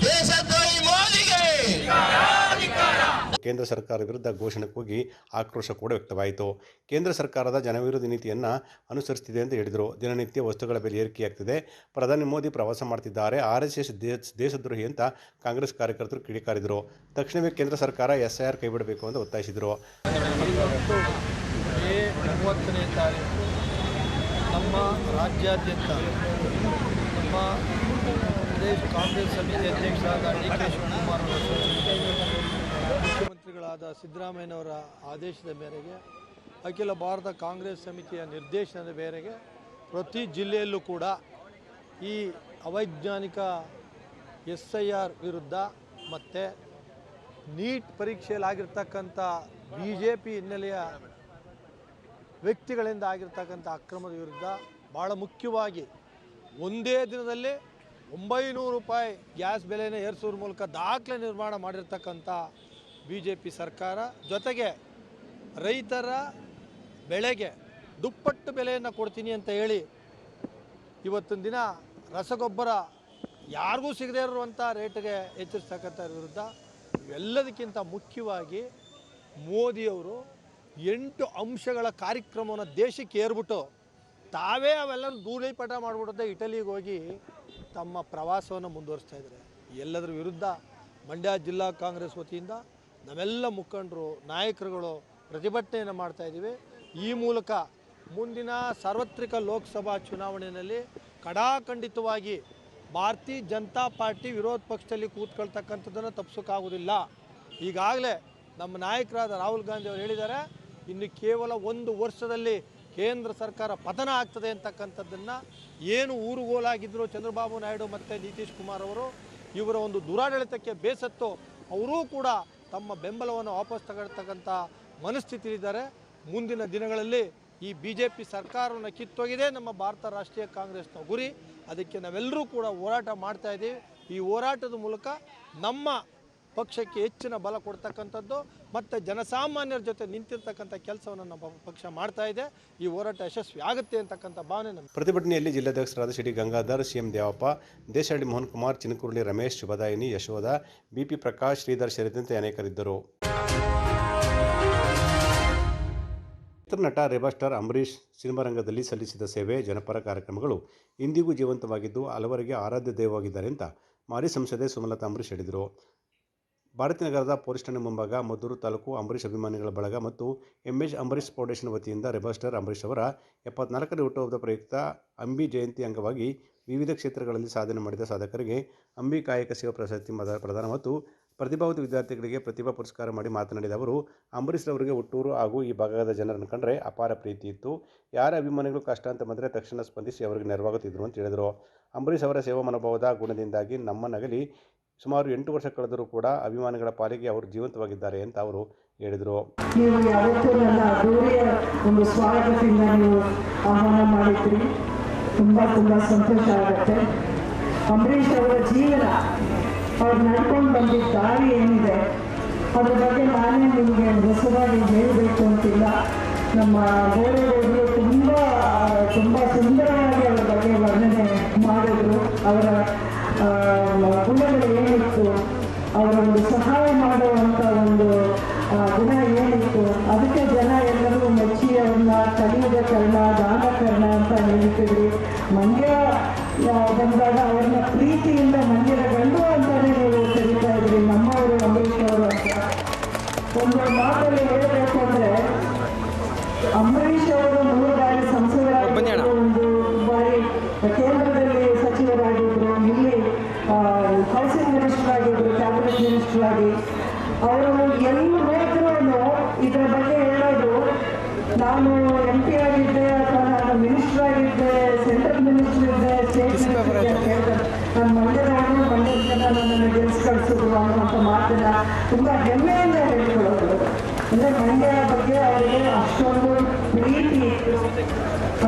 देशद्रोही मोदी के. ಕೇಂದ್ರ ಸರ್ಕಾರ ವಿರುದ್ಧ ಘೋಷಣೆ ಕೂಗಿ ಆಕ್ರೋಶ ಕೂಡ ವ್ಯಕ್ತವಾಯಿತು. ಕೇಂದ್ರ ಸರ್ಕಾರದ ಜನವಿರೋಧಿ ನೀತಿಯನ್ನು ಅನುಸರಿಸುತ್ತಿದೆ ಅಂತ ಹೇಳಿದರು. ದಿನನಿತ್ಯ ವಸ್ತುಗಳ ಬೆಲೆ ಏರಿಕೆಯಾಗ್ತಿದೆ. ಪ್ರಧಾನಿ ಮೋದಿ ಪ್ರವಾಸ ಮಾಡ್ತಿದ್ದಾರೆ. RSS ದೇಶದ್ರೋಹಿ ಅಂತ ಕಾಂಗ್ರೆಸ್ ಕಾರ್ಯಕರ್ತರು ಕಿಡಿಕಾರಿದರು. ತಕ್ಷಣವೇ ಕೇಂದ್ರ ಸರ್ಕಾರ SIR ಕೈಬಿಡಬೇಕು ಅಂತ ಒತ್ತಾಯಿಸಿದರು. ಮೇ 30ನೇ ತಾರೀಕು ನಮ್ಮ ರಾಜ್ಯಾದ್ಯಂತ ನಮ್ಮ ಪ್ರದೇಶ ಕಾಂಗ್ರೆಸ್ ಸಮಿತಿ ಅಧ್ಯಕ್ಷರಾದ DK ಶಿವಕುಮಾರ್ ಅವರ ಮುಖ್ಯಮಂತ್ರಿಗಳಾದ ಸಿದ್ದರಾಮಯ್ಯನವರ ಆದೇಶದ ಮೇರೆಗೆ, ಅಖಿಲ ಭಾರತ ಕಾಂಗ್ರೆಸ್ ಸಮಿತಿಯ ನಿರ್ದೇಶನದ ಮೇರೆಗೆ ಪ್ರತಿ ಜಿಲ್ಲೆಯಲ್ಲೂ ಕೂಡ ಈ ಅವೈಜ್ಞಾನಿಕ SIR ವಿರುದ್ಧ ಮತ್ತು ನೀಟ್ ಪರೀಕ್ಷೆಯಲ್ಲಾಗಿರ್ತಕ್ಕಂಥ BJP ಹಿನ್ನೆಲೆಯ ವ್ಯಕ್ತಿಗಳಿಂದ ಆಗಿರ್ತಕ್ಕಂಥ ಅಕ್ರಮದ ವಿರುದ್ಧ ಭಾಳ ಮುಖ್ಯವಾಗಿ ಒಂದೇ ದಿನದಲ್ಲಿ 900 ರೂಪಾಯಿ ಗ್ಯಾಸ್ ಬೆಲೆನ ಏರಿಸೋದ್ರ ಮೂಲಕ ದಾಖಲೆ ನಿರ್ಮಾಣ ಮಾಡಿರ್ತಕ್ಕಂಥ BJP ಸರ್ಕಾರ, ಜೊತೆಗೆ ರೈತರ ಬೆಳೆಗೆ ದುಪ್ಪಟ್ಟು ಬೆಲೆಯನ್ನು ಕೊಡ್ತೀನಿ ಅಂತ ಹೇಳಿ ಇವತ್ತಿನ ದಿನ ರಸಗೊಬ್ಬರ ಯಾರಿಗೂ ಸಿಗದೇ ಇರುವಂಥ ರೇಟ್ಗೆ ಹೆಚ್ಚಿಸ್ತಕ್ಕಂಥ ವಿರುದ್ಧ, ಇವೆಲ್ಲದಕ್ಕಿಂತ ಮುಖ್ಯವಾಗಿ ಮೋದಿಯವರು 8 ಅಂಶಗಳ ಕಾರ್ಯಕ್ರಮವನ್ನು ದೇಶಕ್ಕೆ ಏರ್ಬಿಟ್ಟು ತಾವೇ ಅವೆಲ್ಲರೂ ಧೂಳೀಪಟ ಮಾಡಿಬಿಡುತ್ತೆ ಇಟಲಿಗೆ ಹೋಗಿ ತಮ್ಮ ಪ್ರವಾಸವನ್ನು ಮುಂದುವರಿಸ್ತಾ ಇದ್ದಾರೆ. ಎಲ್ಲದರ ವಿರುದ್ಧ ಮಂಡ್ಯ ಜಿಲ್ಲಾ ಕಾಂಗ್ರೆಸ್ ವತಿಯಿಂದ ನಾವೆಲ್ಲ ಮುಖಂಡರು, ನಾಯಕರುಗಳು ಪ್ರತಿಭಟನೆಯನ್ನು ಮಾಡ್ತಾಯಿದ್ದೀವಿ. ಈ ಮೂಲಕ ಮುಂದಿನ ಸಾರ್ವತ್ರಿಕ ಲೋಕಸಭಾ ಚುನಾವಣೆಯಲ್ಲಿ ಕಡಾಖಂಡಿತವಾಗಿ ಭಾರತೀಯ ಜನತಾ ಪಾರ್ಟಿ ವಿರೋಧ ಪಕ್ಷದಲ್ಲಿ ಕೂತ್ಕೊಳ್ತಕ್ಕಂಥದ್ದನ್ನು ತಪ್ಪಿಸೋಕ್ಕಾಗೋದಿಲ್ಲ. ಈಗಾಗಲೇ ನಮ್ಮ ನಾಯಕರಾದ ರಾಹುಲ್ ಗಾಂಧಿ ಅವರು ಹೇಳಿದ್ದಾರೆ, ಇನ್ನು ಕೇವಲ 1 ವರ್ಷದಲ್ಲಿ ಕೇಂದ್ರ ಸರ್ಕಾರ ಪತನ ಆಗ್ತದೆ ಅಂತಕ್ಕಂಥದ್ದನ್ನು ಏನು ಊರುಗೋಲಾಗಿದ್ದರು ಚಂದ್ರಬಾಬು ನಾಯ್ಡು ಮತ್ತು ನಿತೀಶ್ ಕುಮಾರ್ ಅವರು, ಇವರ ಒಂದು ದುರಾಡಳಿತಕ್ಕೆ ಬೇಸತ್ತು ಅವರೂ ಕೂಡ ತಮ್ಮ ಬೆಂಬಲವನ್ನು ವಾಪಸ್ ತಗೊಳ್ತಕ್ಕಂಥ ಮನಸ್ಥಿತಿಯಿದ್ದಾರೆ. ಮುಂದಿನ ದಿನಗಳಲ್ಲಿ ಈ BJP ಸರ್ಕಾರವನ್ನು ಕಿತ್ತೊಗೆದೇ ನಮ್ಮ ಭಾರತ ರಾಷ್ಟ್ರೀಯ ಕಾಂಗ್ರೆಸ್ನ ಗುರಿ. ಅದಕ್ಕೆ ನಾವೆಲ್ಲರೂ ಕೂಡ ಹೋರಾಟ ಮಾಡ್ತಾಯಿದ್ದೀವಿ. ಈ ಹೋರಾಟದ ಮೂಲಕ ನಮ್ಮ ಪಕ್ಷಕ್ಕೆ ಹೆಚ್ಚಿನ ಬಲ ಕೊಡ್ತಕ್ಕಂಥದ್ದು ಮತ್ತು ಜನಸಾಮಾನ್ಯರ ಜೊತೆ ನಿಂತಿರ್ತಕ್ಕಂಥ ಕೆಲಸವನ್ನು ನಮ್ಮ ಪಕ್ಷ ಮಾಡ್ತಾ ಇದೆ. ಈ ಹೋರಾಟ ಯಶಸ್ವಿ ಆಗುತ್ತೆ ಅಂತಕ್ಕಂಥ ಭಾವನೆ ನಮಗೆ. ಪ್ರತಿಭಟನೆಯಲ್ಲಿ ಜಿಲ್ಲಾಧ್ಯಕ್ಷರಾದ ಶ್ರೀ ಗಂಗಾಧರ್, ಸಿಎಂ ದೇವಪ್ಪ, ದೇಶಹಳ್ಳಿ ಮೋಹನ್ ಕುಮಾರ್, ಚಿನಕುರುಳಿ ರಮೇಶ್, ಶುಭದಾಯಿನಿ, ಯಶೋಧ, ಬಿಪಿ ಪ್ರಕಾಶ್, ಶ್ರೀಧರ್ ಸೇರಿದಂತೆ ಅನೇಕರಿದ್ದರು. ಚಿತ್ರನಟ ರೆಬಲ್ ಸ್ಟಾರ್ ಅಂಬರೀಷ್ ಸಿನಿಮಾ ರಂಗದಲ್ಲಿ ಸಲ್ಲಿಸಿದ ಸೇವೆ, ಜನಪರ ಕಾರ್ಯಕ್ರಮಗಳು ಇಂದಿಗೂ ಜೀವಂತವಾಗಿದ್ದು ಹಲವರಿಗೆ ಆರಾಧ್ಯ ದೈವವಾಗಿದ್ದಾರೆ ಅಂತ ಮಾಜಿ ಸಂಸದೆ ಸುಮಲತಾ ಅಂಬರೀಷ್ ಹೇಳಿದರು. ಭಾರತೀನಗರದ ಪೊಲೀಸ್ ಠಾಣೆ ಮುಂಭಾಗ ಮದ್ದೂರು ತಾಲೂಕು ಅಂಬರೀಷ್ ಅಭಿಮಾನಿಗಳ ಬಳಗ ಮತ್ತು ಎಂಎಚ್ ಅಂಬರೀಷ್ ಫೌಂಡೇಶನ್ ವತಿಯಿಂದ ರೆಬಲ್ ಸ್ಟಾರ್ ಅಂಬರೀಷ್ ಅವರ 74ನೇ ಹುಟ್ಟುಹಬ್ಬದ ಪ್ರಯುಕ್ತ ಅಂಬಿ ಜಯಂತಿ ಅಂಗವಾಗಿ ವಿವಿಧ ಕ್ಷೇತ್ರಗಳಲ್ಲಿ ಸಾಧನೆ ಮಾಡಿದ ಸಾಧಕರಿಗೆ ಅಂಬಿ ಕಾಯಕ ಸೇವಾ ಪ್ರಶಸ್ತಿ ಪ್ರದಾನ ಮತ್ತು ಪ್ರತಿಭಾವಂತ ವಿದ್ಯಾರ್ಥಿಗಳಿಗೆ ಪ್ರತಿಭಾ ಪುರಸ್ಕಾರ ಮಾಡಿ ಮಾತನಾಡಿದ ಅವರು, ಅಂಬರೀಷ್ ಅವರಿಗೆ ಹುಟ್ಟೂರು ಹಾಗೂ ಈ ಭಾಗದ ಜನರನ್ನು ಕಂಡರೆ ಅಪಾರ ಪ್ರೀತಿ ಇತ್ತು. ಯಾರ ಅಭಿಮಾನಿಗಳು ಕಷ್ಟ ಅಂತ ಬಂದರೆ ತಕ್ಷಣ ಸ್ಪಂದಿಸಿ ಅವರಿಗೆ ನೆರವಾಗುತ್ತಿದ್ದರು ಅಂತ ಹೇಳಿದರು. ಅಂಬರೀಷ್ ಅವರ ಸೇವಾ ಮನೋಭಾವದ ಗುಣದಿಂದಾಗಿ ನಮ್ಮ ನಗಲಿ ಸುಮಾರು 8 ವರ್ಷ ಕಳೆದರೂ ಕೂಡ ಅಭಿಮಾನಿಗಳ ಪಾಲಿಗೆ ಅವರು ಜೀವಂತವಾಗಿದ್ದಾರೆ ಅಂತ ಅವರು ಹೇಳಿದರು. ನೀವು ಯಾವತ್ತೂ ನನ್ನ ಅದ್ದೂರಿಯ ಒಂದು ಸ್ವಾಗತದಿಂದ ನೀವು ಆಹ್ವಾನ ಮಾಡಿದ್ರಿ. ತುಂಬ ಸಂತೋಷ ಆಗುತ್ತೆ. ಅಂಬರೀಷ್ ಅವರ ಜೀವನ, ಅವ್ರು ನಡ್ಕೊಂಡು ಬಂದಿದ್ದ ದಾರಿ ಏನಿದೆ ಅದ್ರ ಬಗ್ಗೆ ನಾನೇ ನಿಮಗೆ ಹೊಸದಾಗಿ ಹೇಳಬೇಕು ಅಂತಿಲ್ಲ. ನಮ್ಮ ಗೋಡೆಗಳು ತುಂಬ ಸುಂದರವಾಗಿ ಅವರ ಬಗ್ಗೆ ವರ್ಣನೆ ಮಾಡಿದ್ರು. ಅವರ ಗುಣಗಳು ಏನಿತ್ತು, ಅವರ ಒಂದು ಸಹಾಯ ಮಾಡುವಂಥ ಒಂದು ಗುಣ ಏನಿತ್ತು, ಅದಕ್ಕೆ ಜನ ಎಲ್ಲರೂ ಮೆಚ್ಚಿ ಅವ್ರನ್ನ ಕಲಿಯುವ ಕರ್ಣ, ದಾನ ಕರ್ಣ ಅಂತ ಹೇಳ್ತಿದ್ರು. ಮಂಡ್ಯ ಬಂದಾಗ ಅವ್ರನ್ನ ಪ್ರೀತಿಯಿಂದ ಮಂಡ್ಯದ ಗಂಡು ಅಂತಾನೆ ನೀವು ಕರೀತಾ ಇದ್ರಿ, ನಮ್ಮವರು ಅಂಬರೀಷ್ ಅವರು ಅಂತ. ಒಂದು ಮಾತಲ್ಲಿ ಹೇಳಬೇಕು ಅಂದರೆ, ಅಂಬರೀಷ್ ಅವರು 3 ಬಾರಿ ಸಂಸದರಾಗಿದ್ದರು, 1 ಬಾರಿ ಕೇಂದ್ರದಲ್ಲಿ ಸಚಿವರಾಗಿದ್ದರು, ಇಲ್ಲಿ ಹೌಸಿಂಗ್ ಮಿನಿಸ್ಟರ್ ಆಗಿದ್ದರು, ಕ್ಯಾಬಿನೆಟ್ ಮಿನಿಸ್ಟರ್ ಆಗಿ. ಅವರು ಎಲ್ಲಿ ಹೋದ್ರೂ ಇದರ ಬಗ್ಗೆ ಹೇಳೋದು, ನಾನು MP ಆಗಿದ್ದೆ ಅಥವಾ ನಾನು ಮಿನಿಸ್ಟರ್ ಆಗಿದ್ದೆ, ಸೆಂಟ್ರಲ್ ಮಿನಿಸ್ಟರ್ ಇದ್ದೆ, ಸ್ಟೇಟ್ ಮಿನಿಸ್ಟರ್ ಅಂತ ಹೇಳ್ತಾರೆ. ನಾನು ಮಂಡ್ಯದವರು, ಮಂಡ್ಯದ ಜನ ನನ್ನನ್ನು ಗೆಲ್ಸಿ ಕಳಿಸಿದ್ರು ಅನ್ನುವಂಥ ಮಾತನ್ನ ತುಂಬ ಹೆಮ್ಮೆಯಿಂದ ಹೇಳ್ಕೊಳ್ಳೋದು. ಅಂದರೆ ಮಂಡ್ಯ ಬಗ್ಗೆ ಅವರಿಗೆ ಅಷ್ಟೊಂದು ಪ್ರೀತಿ ಇತ್ತು.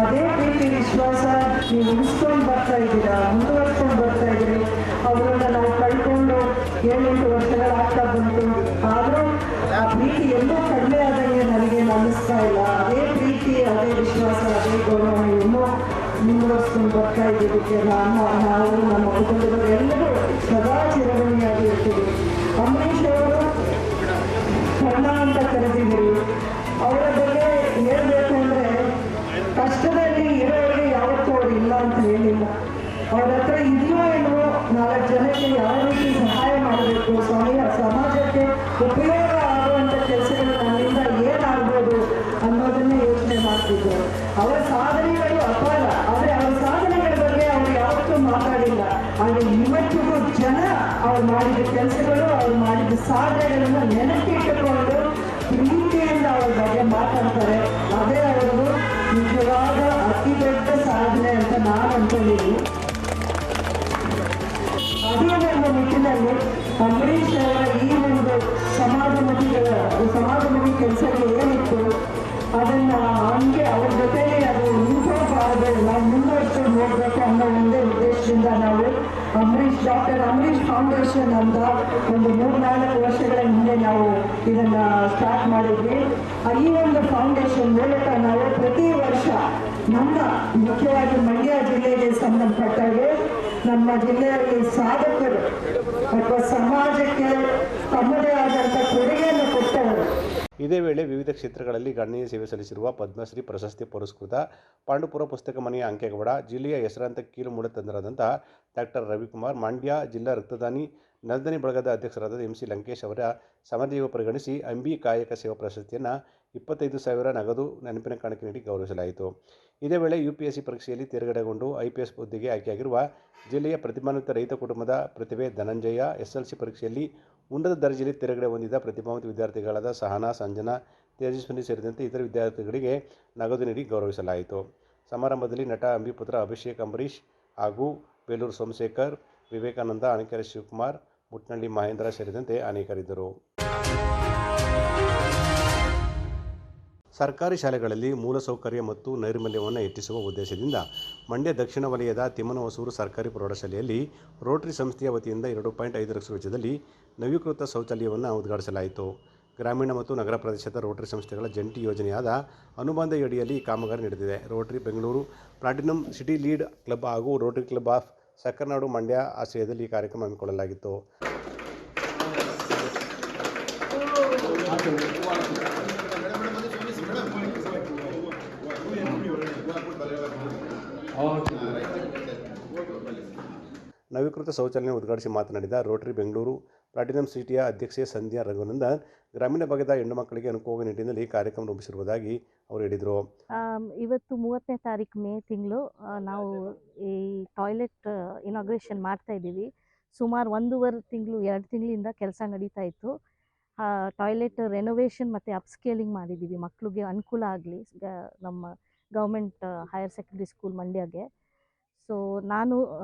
ಅದೇ ಪ್ರೀತಿ ವಿಶ್ವಾಸ ನೀವು ಉಳಿಸ್ಕೊಂಡು ಬರ್ತಾ ಇದ್ದೀರಾ, ಮುಂದುವರ್ಸ್ಕೊಂಡು ಬರ್ತಾ ಇದ್ದೀರಿ. ಅವರನ್ನ ನಾವು ಕಳ್ಕೊಂಡು 7-8 ವರ್ಷಗಳಾಗ್ತಾ ಬಂತು. ಆದರೂ ಆ ಪ್ರೀತಿ ಎಲ್ಲೂ ಕಡಿಮೆ ಆದಂಗೆ ನನಗೆ ಅನ್ನಿಸ್ತಾ ಇಲ್ಲ. ಅದೇ ಪ್ರೀತಿ, ಅದೇ ವಿಶ್ವಾಸ, ಅದೇ ಗೌರವ ಇನ್ನೂ ಮುಂದುವರ್ಸ್ಕೊಂಡು ಬರ್ತಾ ಇದ್ದೀವಿ. ನಾವು ನಮ್ಮ ಕುಟುಂಬದವರು ಎಲ್ಲರೂ ಸದಾ ಚಿರಋಣಿಯಾಗಿ ಇರ್ತೀವಿ. ಅಂಬರೀಷ್ ಅವರು ಕರ್ಣ ಅಂತ ಕರೆದಿದ್ದೀರಿ. ಅವರ ಬಗ್ಗೆ ಹೇಳಬೇಕು ಅಂದರೆ, ಕಷ್ಟದಲ್ಲಿ ಇರೋರಿಗೆ ಯಾವತ್ತೂ ಅವ್ರು ಇಲ್ಲ ಅಂತ ಹೇಳಿಲ್ಲ. ಅವ್ರ ಹತ್ರ ಇದೆಯೋ ಏನೋ 4 ಜನಕ್ಕೆ ಯಾವ ರೀತಿ ಸಹಾಯ ಮಾಡಬೇಕು, ಸಮಾಜಕ್ಕೆ ಉಪಯೋಗ ಆಗುವಂಥ ಕೆಲಸಗಳು ನನ್ನಿಂದ ಏನಾಗ್ಬೋದು ಅನ್ನೋದನ್ನೇ ಯೋಚನೆ ಮಾಡ್ತಿದ್ರು. ಅವರ ಸಾಧನೆಗಳು ಅಪಾರ, ಆದರೆ ಅವರ ಸಾಧನೆಗಳ ಬಗ್ಗೆ ಅವ್ರು ಯಾವತ್ತೂ ಮಾತಾಡಿಲ್ಲ. ಆದರೆ ಇವತ್ತಿಗೂ ಜನ ಅವ್ರು ಮಾಡಿದ ಕೆಲಸಗಳು, ಅವ್ರು ಮಾಡಿದ ಸಾಧನೆಗಳನ್ನು ನೆನಪಿಟ್ಟುಕೊಂಡು ಪ್ರೀತಿಯಿಂದ ಅವ್ರ ಬಗ್ಗೆ ಮಾತಾಡ್ತಾರೆ. ಅದೇ ಅವರು ನಿಜವಾದ ಅತಿ ದೊಡ್ಡ ಸಾಧನೆ ಅಂತ ನಾನು ಅಂದ್ಕೊಂಡಿದ್ದೀನಿ. ಅದೇ ಒಂದು ನಿಟ್ಟಿನಲ್ಲಿ ಅಂಬರೀಷ್ ಅವರ ಈ ಒಂದು ಸಮಾಜಮುಖಿ ಕೆಲಸಗಳು ಏನಿತ್ತು ಅದನ್ನು ಹಂಗೆ ಅವ್ರ ಜೊತೆಗೆ ಅದು ನಿಂತ್ಕೋಬಾರದು, ನಾವು ಮುಂದುವರ್ಸ್ಕೊಂಡು ಹೋಗ್ಬೇಕು ಅನ್ನೋ ಒಂದೇ ಉದ್ದೇಶದಿಂದ ನಾವು ಡಾಕ್ಟರ್ ಅಂಬರೀಷ್ ಫೌಂಡೇಶನ್ ಅಂತ ಒಂದು 3-4 ವರ್ಷಗಳ ಹಿಂದೆ ನಾವು ಇದನ್ನು ಸ್ಟಾರ್ಟ್ ಮಾಡಿದ್ವಿ. ಈ ಒಂದು ಫೌಂಡೇಶನ್ ಮೂಲಕ ನಾವು ಪ್ರತಿ ವರ್ಷ ನಮ್ಮ ಮುಖ್ಯವಾಗಿ ಮಂಡ್ಯ ಜಿಲ್ಲೆಗೆ ಸಂಬಂಧಪಟ್ಟಾಗೆ ನಮ್ಮ ಜಿಲ್ಲೆಯಲ್ಲಿ ಸಾಧಕರು ಅಥವಾ ಸಮಾಜಕ್ಕೆ ತಮ್ಮದೇ ಆದಂಥ ಕೊಡುಗೆಯನ್ನು ಕೊಟ್ಟವರು. ಇದೇ ವೇಳೆ ವಿವಿಧ ಕ್ಷೇತ್ರಗಳಲ್ಲಿ ಗಣನೀಯ ಸೇವೆ ಸಲ್ಲಿಸಿರುವ ಪದ್ಮಶ್ರೀ ಪ್ರಶಸ್ತಿ ಪುರಸ್ಕೃತ ಪಾಂಡುಪುರ ಪುಸ್ತಕ ಮನೆಯ ಅಂಕೇಗೌಡ, ಜಿಲ್ಲೆಯ ಹೆಸರಾಂತ ಕೀಲು ಮೂಳೆತಂದರಾದಂಥ ಡಾಕ್ಟರ್ ರವಿಕುಮಾರ್, ಮಂಡ್ಯ ಜಿಲ್ಲಾ ರಕ್ತದಾನಿ ನಲ್ದನಿ ಬಳಗದ ಅಧ್ಯಕ್ಷರಾದ MC ಲಂಕೇಶ್ ಅವರ ಸಮಜೀವ ಪರಿಗಣಿಸಿ ಅಂಬಿ ಕಾಯಕ ಸೇವಾ ಪ್ರಶಸ್ತಿಯನ್ನು 25,000 ನಗದು ನೆನಪಿನ ಕಾಣಿಕೆ ನೀಡಿ ಗೌರವಿಸಲಾಯಿತು. ಇದೇ ವೇಳೆ UPSC ಪರೀಕ್ಷೆಯಲ್ಲಿ ತೇರ್ಗಡೆಗೊಂಡು IPS ಹುದ್ದೆಗೆ ಆಯ್ಕೆಯಾಗಿರುವ ಜಿಲ್ಲೆಯ ಪ್ರತಿಭಾನ್ವಿತ ರೈತ ಕುಟುಂಬದ ಪ್ರತಿಭೆ ಧನಂಜಯ, SLC ಪರೀಕ್ಷೆಯಲ್ಲಿ ಉನ್ನತ ದರ್ಜೆಯಲ್ಲಿ ತೇರ್ಗಡೆ ಹೊಂದಿದ ಪ್ರತಿಭಾವಂತ ವಿದ್ಯಾರ್ಥಿಗಳಾದ ಸಹನಾ, ಸಂಜನಾ, ತೇಜಸ್ವಿನಿ ಸೇರಿದಂತೆ ಇತರ ವಿದ್ಯಾರ್ಥಿಗಳಿಗೆ ನಗದು ನೀಡಿ ಗೌರವಿಸಲಾಯಿತು. ಸಮಾರಂಭದಲ್ಲಿ ನಟ ಅಂಬಿಪುತ್ರ ಅಭಿಷೇಕ್ ಅಂಬರೀಷ್ ಹಾಗೂ ಬೇಲೂರು ಸೋಮಶೇಖರ್, ವಿವೇಕಾನಂದ, ಅಣಕೆರೆ ಶಿವಕುಮಾರ್, ಮುಟ್ನಳ್ಳಿ ಮಹೇಂದ್ರ ಸೇರಿದಂತೆ ಅನೇಕರಿದ್ದರು. ಸರ್ಕಾರಿ ಶಾಲೆಗಳಲ್ಲಿ ಮೂಲಸೌಕರ್ಯ ಮತ್ತು ನೈರ್ಮಲ್ಯವನ್ನು ಹೆಚ್ಚಿಸುವ ಉದ್ದೇಶದಿಂದ ಮಂಡ್ಯ ದಕ್ಷಿಣ ವಲಯದ ತಿಮ್ಮನಹೊಸೂರು ಸರ್ಕಾರಿ ಪ್ರೌಢಶಾಲೆಯಲ್ಲಿ ರೋಟರಿ ಸಂಸ್ಥೆಯ ವತಿಯಿಂದ 2.5 ಲಕ್ಷ ವೆಚ್ಚದಲ್ಲಿ ನವೀಕೃತ ಶೌಚಾಲಯವನ್ನು ಉದ್ಘಾಟಿಸಲಾಯಿತು. ಗ್ರಾಮೀಣ ಮತ್ತು ನಗರ ಪ್ರದೇಶದ ರೋಟರಿ ಸಂಸ್ಥೆಗಳ ಜಂಟಿ ಯೋಜನೆಯಾದ ಅನುಬಂಧ ಅಡಿಯಲ್ಲಿ ಈ ಕಾಮಗಾರಿ ನಡೆದಿದೆ. Rotary Bengaluru platinum city lead club ಹಾಗೂ ರೋಟರಿ ಕ್ಲಬ್ ಆಫ್ ಸಕ್ಕರನಾಡು ಮಂಡ್ಯ ಆಶ್ರಯದಲ್ಲಿ ಈ ಕಾರ್ಯಕ್ರಮ ಹಮ್ಮಿಕೊಳ್ಳಲಾಗಿತ್ತು. ನವೀಕೃತ ಶೌಚಾಲಯ ಉದ್ಘಾಟಿಸಿ ಮಾತನಾಡಿದ ರೋಟರಿ ಬೆಂಗಳೂರು ಪ್ಲಾಟಿನಂ ಸಿಟಿಯ ಅಧ್ಯಕ್ಷೆ ಸಂಧ್ಯಾ ರಘುನಂದನ್, ಗ್ರಾಮೀಣ ಭಾಗದ ಹೆಣ್ಣು ಮಕ್ಕಳಿಗೆ ಅನುಕೂಲವಾಗುವ ನಿಟ್ಟಿನಲ್ಲಿ ಕಾರ್ಯಕ್ರಮ ರೂಪಿಸಿರುವುದಾಗಿ ಅವರು ಹೇಳಿದರು. ಇವತ್ತು 30ನೇ ತಾರೀಕು ಮೇ ತಿಂಗಳು ನಾವು ಈ ಟಾಯ್ಲೆಟ್ ಇನಾಗ್ರೇಷನ್ ಮಾಡ್ತಾ ಇದ್ದೀವಿ. ಸುಮಾರು 1.5 ತಿಂಗಳು 2 ತಿಂಗಳಿಂದ ಕೆಲಸ ನಡೀತಾ ಇತ್ತು. ಟಾಯ್ಲೆಟ್ ರೆನೋವೇಷನ್ ಮತ್ತು ಅಪ್ಸ್ಕೇಲಿಂಗ್ ಮಾಡಿದ್ದೀವಿ, ಮಕ್ಕಳಿಗೆ ಅನುಕೂಲ ಆಗಲಿ ನಮ್ಮ ಗೌರ್ಮೆಂಟ್ ಹೈಯರ್ ಸೆಕೆಂಡ್ರಿ ಸ್ಕೂಲ್ ಮಂಡ್ಯಗೆ. ಸೊ